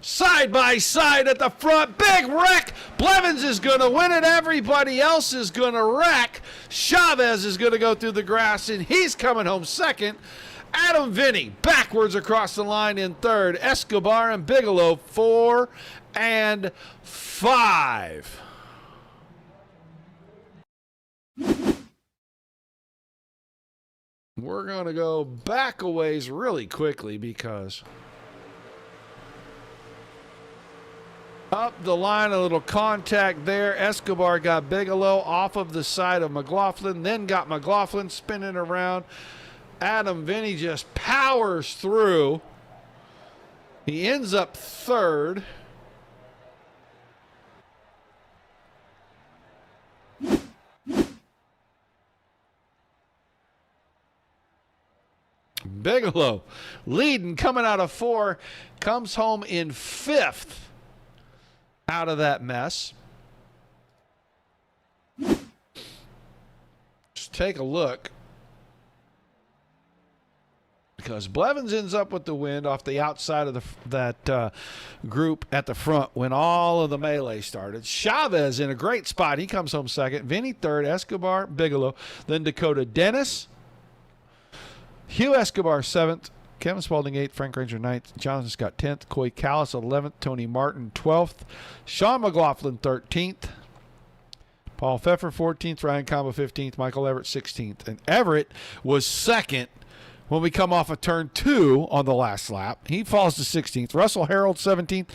Side by side at the front. Big wreck. Blevins is going to win it. Everybody else is going to wreck. Chavez is going to go through the grass, and he's coming home second. Adam Vinny backwards across the line in third. Escobar and Bigelow 4 and 5. We're going to go back a ways really quickly because up the line, a little contact there. Escobar got Bigelow off of the side of McLaughlin, then got McLaughlin spinning around. Adam Vinny just powers through. He ends up third. Bigelow leading, coming out of 4, comes home in 5th out of that mess. Just take a look, because Blevins ends up with the win off the outside of that group at the front when all of the melee started. Chavez in a great spot. He comes home second. Vinny third. Escobar, Bigelow. Then Dakota Dennis. Hugh Escobar 7th. Kevin Spaulding 8th. Frank Ranger 9th. Jonathan Scott 10th. Coy Callis 11th. Tony Martin 12th. Sean McLaughlin 13th. Paul Pfeffer 14th. Ryan Combo 15th. Michael Everett 16th. And Everett was second when we come off of turn 2 on the last lap. He falls to 16th. Russell Harold 17th.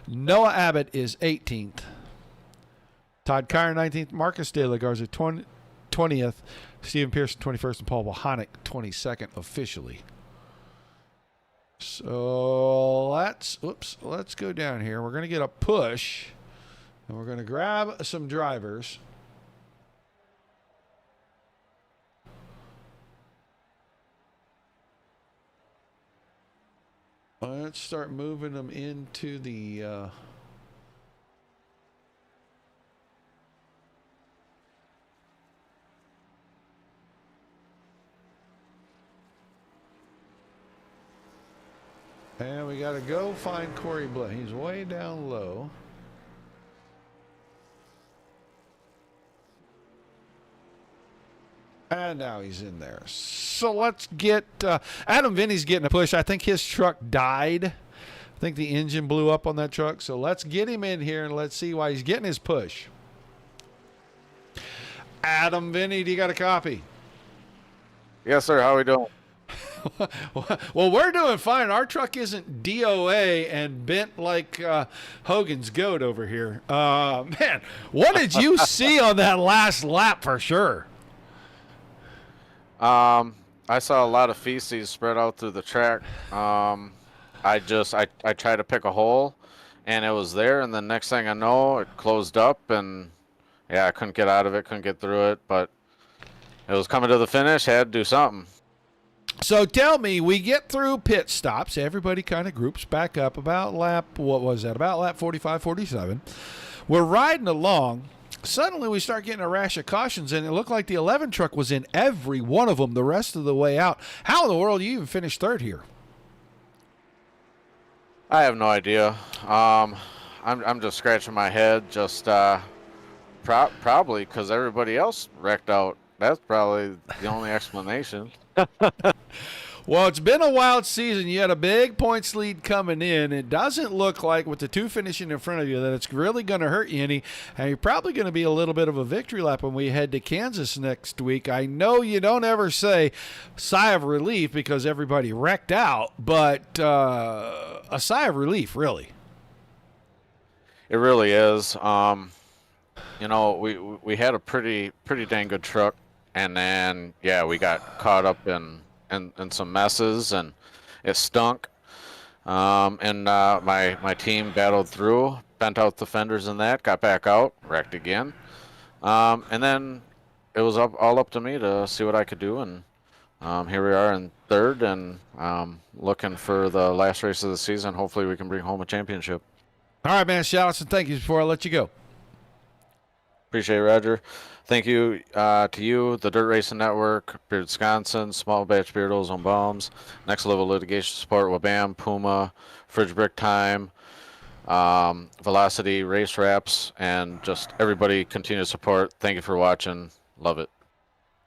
Noah Abbott is 18th. Todd Kyer 19th. Marcus De La Garza 20th. Stephen Pearson 21st. And Paul Bohanic 22nd officially. So let's go down here. We're going to get a push, and we're going to grab some drivers. Let's start moving them into the and we got to go find Corey Blair. He's way down low. And now he's in there. So let's get Adam Vinny's getting a push. I think his truck died. I think the engine blew up on that truck. So let's get him in here and let's see why he's getting his push. Adam Vinny, do you got a copy? Yes, sir. How are we doing? Well, we're doing fine. Our truck isn't DOA and bent like Hogan's goat over here. Man, what did you see on that last lap for sure? I saw a lot of feces spread out through the track. I tried to pick a hole, and it was there, and the next thing I know, it closed up, and yeah, I couldn't get out of it, couldn't get through it, but it was coming to the finish, had to do something. So tell me, we get through pit stops. Everybody kind of groups back up about lap, what was that, about lap 45, 47. We're riding along. Suddenly we start getting a rash of cautions, and it looked like the 11 truck was in every one of them the rest of the way out. How in the world do you even finish third here? I have no idea. I'm just scratching my head, just probably because everybody else wrecked out. That's probably the only explanation. Well, it's been a wild season. You had a big points lead coming in. It doesn't look like, with the 2 finishing in front of you, that it's really going to hurt you any. And you're probably going to be a little bit of a victory lap when we head to Kansas next week. I know you don't ever say sigh of relief because everybody wrecked out, but a sigh of relief, really. It really is. You know, we had a pretty dang good truck, and then yeah, we got caught up in some messes, and it stunk. And my team battled through, bent out the fenders and that, got back out, wrecked again. And then it was all up to me to see what I could do, and here we are in third, and looking for the last race of the season. Hopefully we can bring home a championship. All right, man. Shout outs and thank yous before I let you go. Appreciate it, Roger. Thank you to you, the Dirt Racing Network, Beard Wisconsin, Small Batch Beardos on Bombs, Next Level Litigation Support, Wabam, Puma, Fridge Brick Time, Velocity Race Wraps, and just everybody continue to support. Thank you for watching. Love it.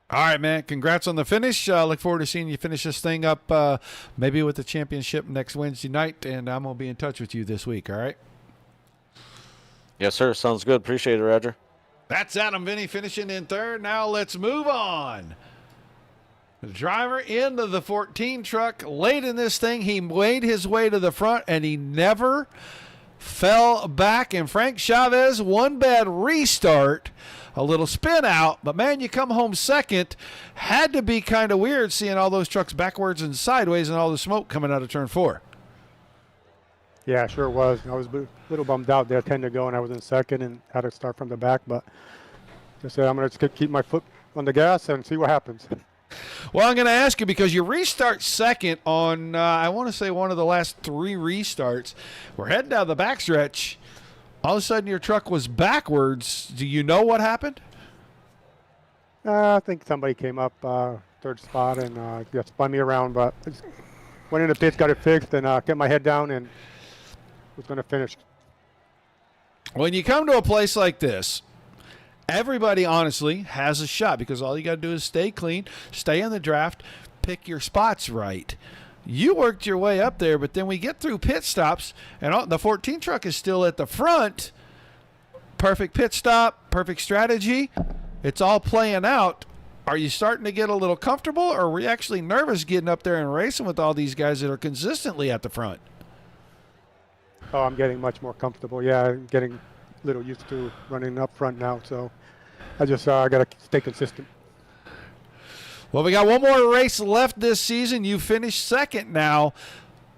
All right, man. Congrats on the finish. Look forward to seeing you finish this thing up, maybe with the championship next Wednesday night, and I'm going to be in touch with you this week, all right? Yes, sir. Sounds good. Appreciate it, Roger. That's Adam Vinny finishing in third. Now let's move on. The driver into the 14 truck. Late in this thing, he made his way to the front, and he never fell back. And Frank Chavez, one bad restart, a little spin out. But, man, you come home second. Had to be kind of weird seeing all those trucks backwards and sideways and all the smoke coming out of turn 4. Yeah, sure was. I was a little bummed out there, 10 to go, and I was in second and had to start from the back. But just said I'm going to keep my foot on the gas and see what happens. Well, I'm going to ask you because you restart second on, I want to say, one of the last 3 restarts. We're heading down the backstretch. All of a sudden, your truck was backwards. Do you know what happened? I think somebody came up third spot and just spun me around. But I just went in the pits, got it fixed, and kept my head down and was going to finish. When you come to a place like this, everybody honestly has a shot because all you got to do is stay clean, stay in the draft, pick your spots right. You worked your way up there, but then we get through pit stops, and the 14 truck is still at the front. Perfect pit stop, perfect strategy. It's all playing out. Are you starting to get a little comfortable, or were you actually nervous getting up there and racing with all these guys that are consistently at the front? Oh, I'm getting much more comfortable. Yeah, I'm getting a little used to running up front now. So I just got to stay consistent. Well, we got one more race left this season. You finished second now.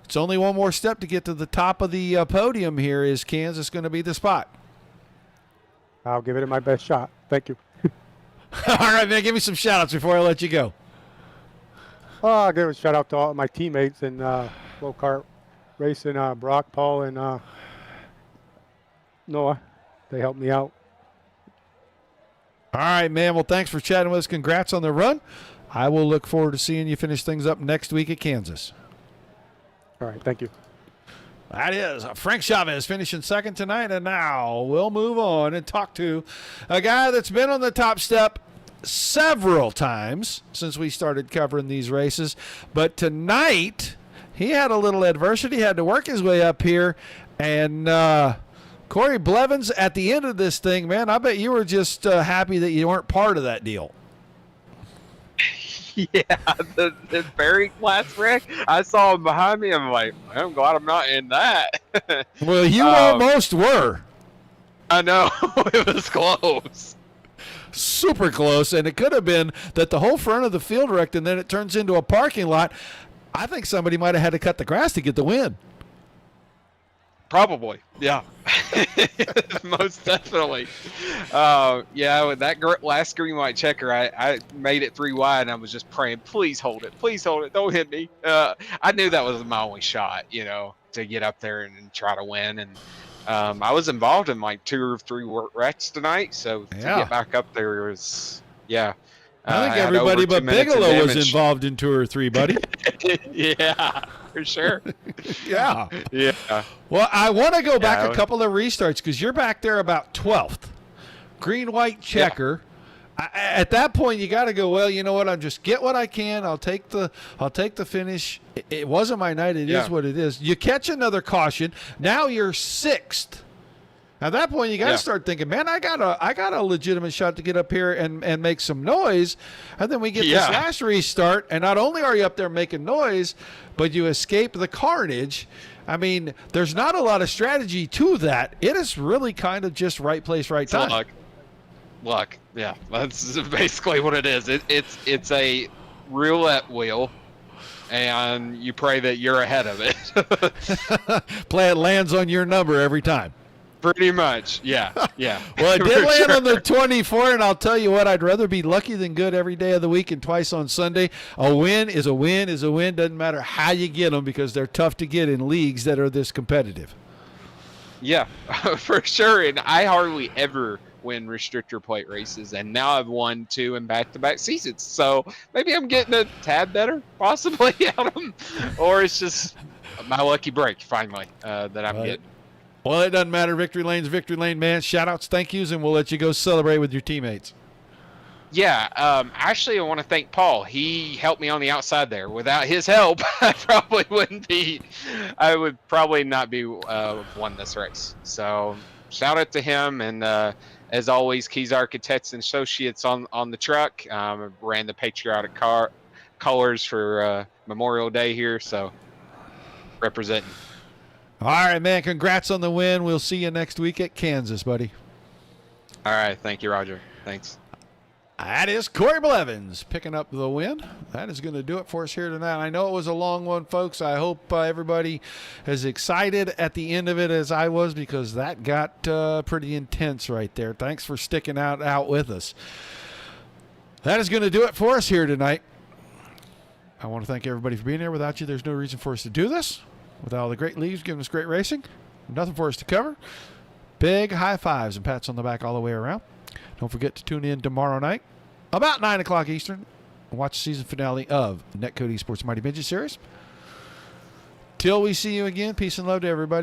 It's only one more step to get to the top of the podium here. Is Kansas going to be the spot? I'll give it my best shot. Thank you. All right, man, give me some shout-outs before I let you go. I'll give a shout out to all my teammates in Low Kart Racing, Brock, Paul, and Noah. They helped me out. All right, man. Well, thanks for chatting with us. Congrats on the run. I will look forward to seeing you finish things up next week at Kansas. All right, thank you. That is Frank Chavez finishing second tonight. And now we'll move on and talk to a guy that's been on the top step several times since we started covering these races. But tonight, he had a little adversity, had to work his way up here. And Corey Blevins at the end of this thing, man, I bet you were just happy that you weren't part of that deal. Yeah, the very last wreck, I saw him behind me. I'm like, I'm glad I'm not in that. Well, you almost were. I know. It was close. Super close, and it could have been that the whole front of the field wrecked, and then it turns into a parking lot. I think somebody might have had to cut the grass to get the win. Probably, yeah. Most definitely. Yeah, with that last green white checker, I made it 3 wide, and I was just praying, please hold it, don't hit me. I knew that was my only shot, to get up there and try to win. And I was involved in like 2 or 3 wrecks tonight, so to get back up there was, yeah. I think everybody but Bigelow was involved in 2 or 3, buddy. Yeah, for sure. Yeah. Yeah. Well, I want to go back a couple of restarts because you're back there about 12th. Green-white checker. Yeah. At that point, you got to go, well, you know what? I'll just get what I can. I'll take the finish. It wasn't my night. It is what it is. You catch another caution. Now you're 6th. At that point, you got to start thinking, man, I got a legitimate shot to get up here and make some noise. And then we get this last restart, and not only are you up there making noise, but you escape the carnage. I mean, there's not a lot of strategy to that. It is really kind of just right place, right time. Luck. Yeah, that's basically what it is. It's a roulette wheel, and you pray that you're ahead of it. Play it lands on your number every time. Pretty much, yeah. Well, it did land on the 24, and I'll tell you what, I'd rather be lucky than good every day of the week and twice on Sunday. A win is a win is a win. Doesn't matter how you get them because they're tough to get in leagues that are this competitive. Yeah, for sure. And I hardly ever win restrictor plate races, and now I've won 2 in back-to-back seasons. So maybe I'm getting a tad better, possibly, out of them, or it's just my lucky break finally that I'm getting. Well, it doesn't matter. Victory Lane's Victory Lane, man. Shout-outs, thank yous, and we'll let you go celebrate with your teammates. Yeah, actually, I want to thank Paul. He helped me on the outside there. Without his help, I would probably not be won this race. So shout out to him, and as always, Keys Architects and Associates on the truck. Ran the patriotic colors for Memorial Day here, so representing. All right, man. Congrats on the win. We'll see you next week at Kansas, buddy. All right, thank you, Roger. Thanks. That is Corey Blevins picking up the win. That is going to do it for us here tonight. I know it was a long one, folks. I hope everybody is excited at the end of it as I was, because that got pretty intense right there. Thanks for sticking out with us. That is going to do it for us here tonight. I want to thank everybody for being here. Without you, there's no reason for us to do this. With all the great leagues giving us great racing, nothing for us to cover. Big high fives and pats on the back all the way around. Don't forget to tune in tomorrow night, about 9 o'clock Eastern, and watch the season finale of Netcode Esports Mighty Midget Series. Till we see you again, peace and love to everybody.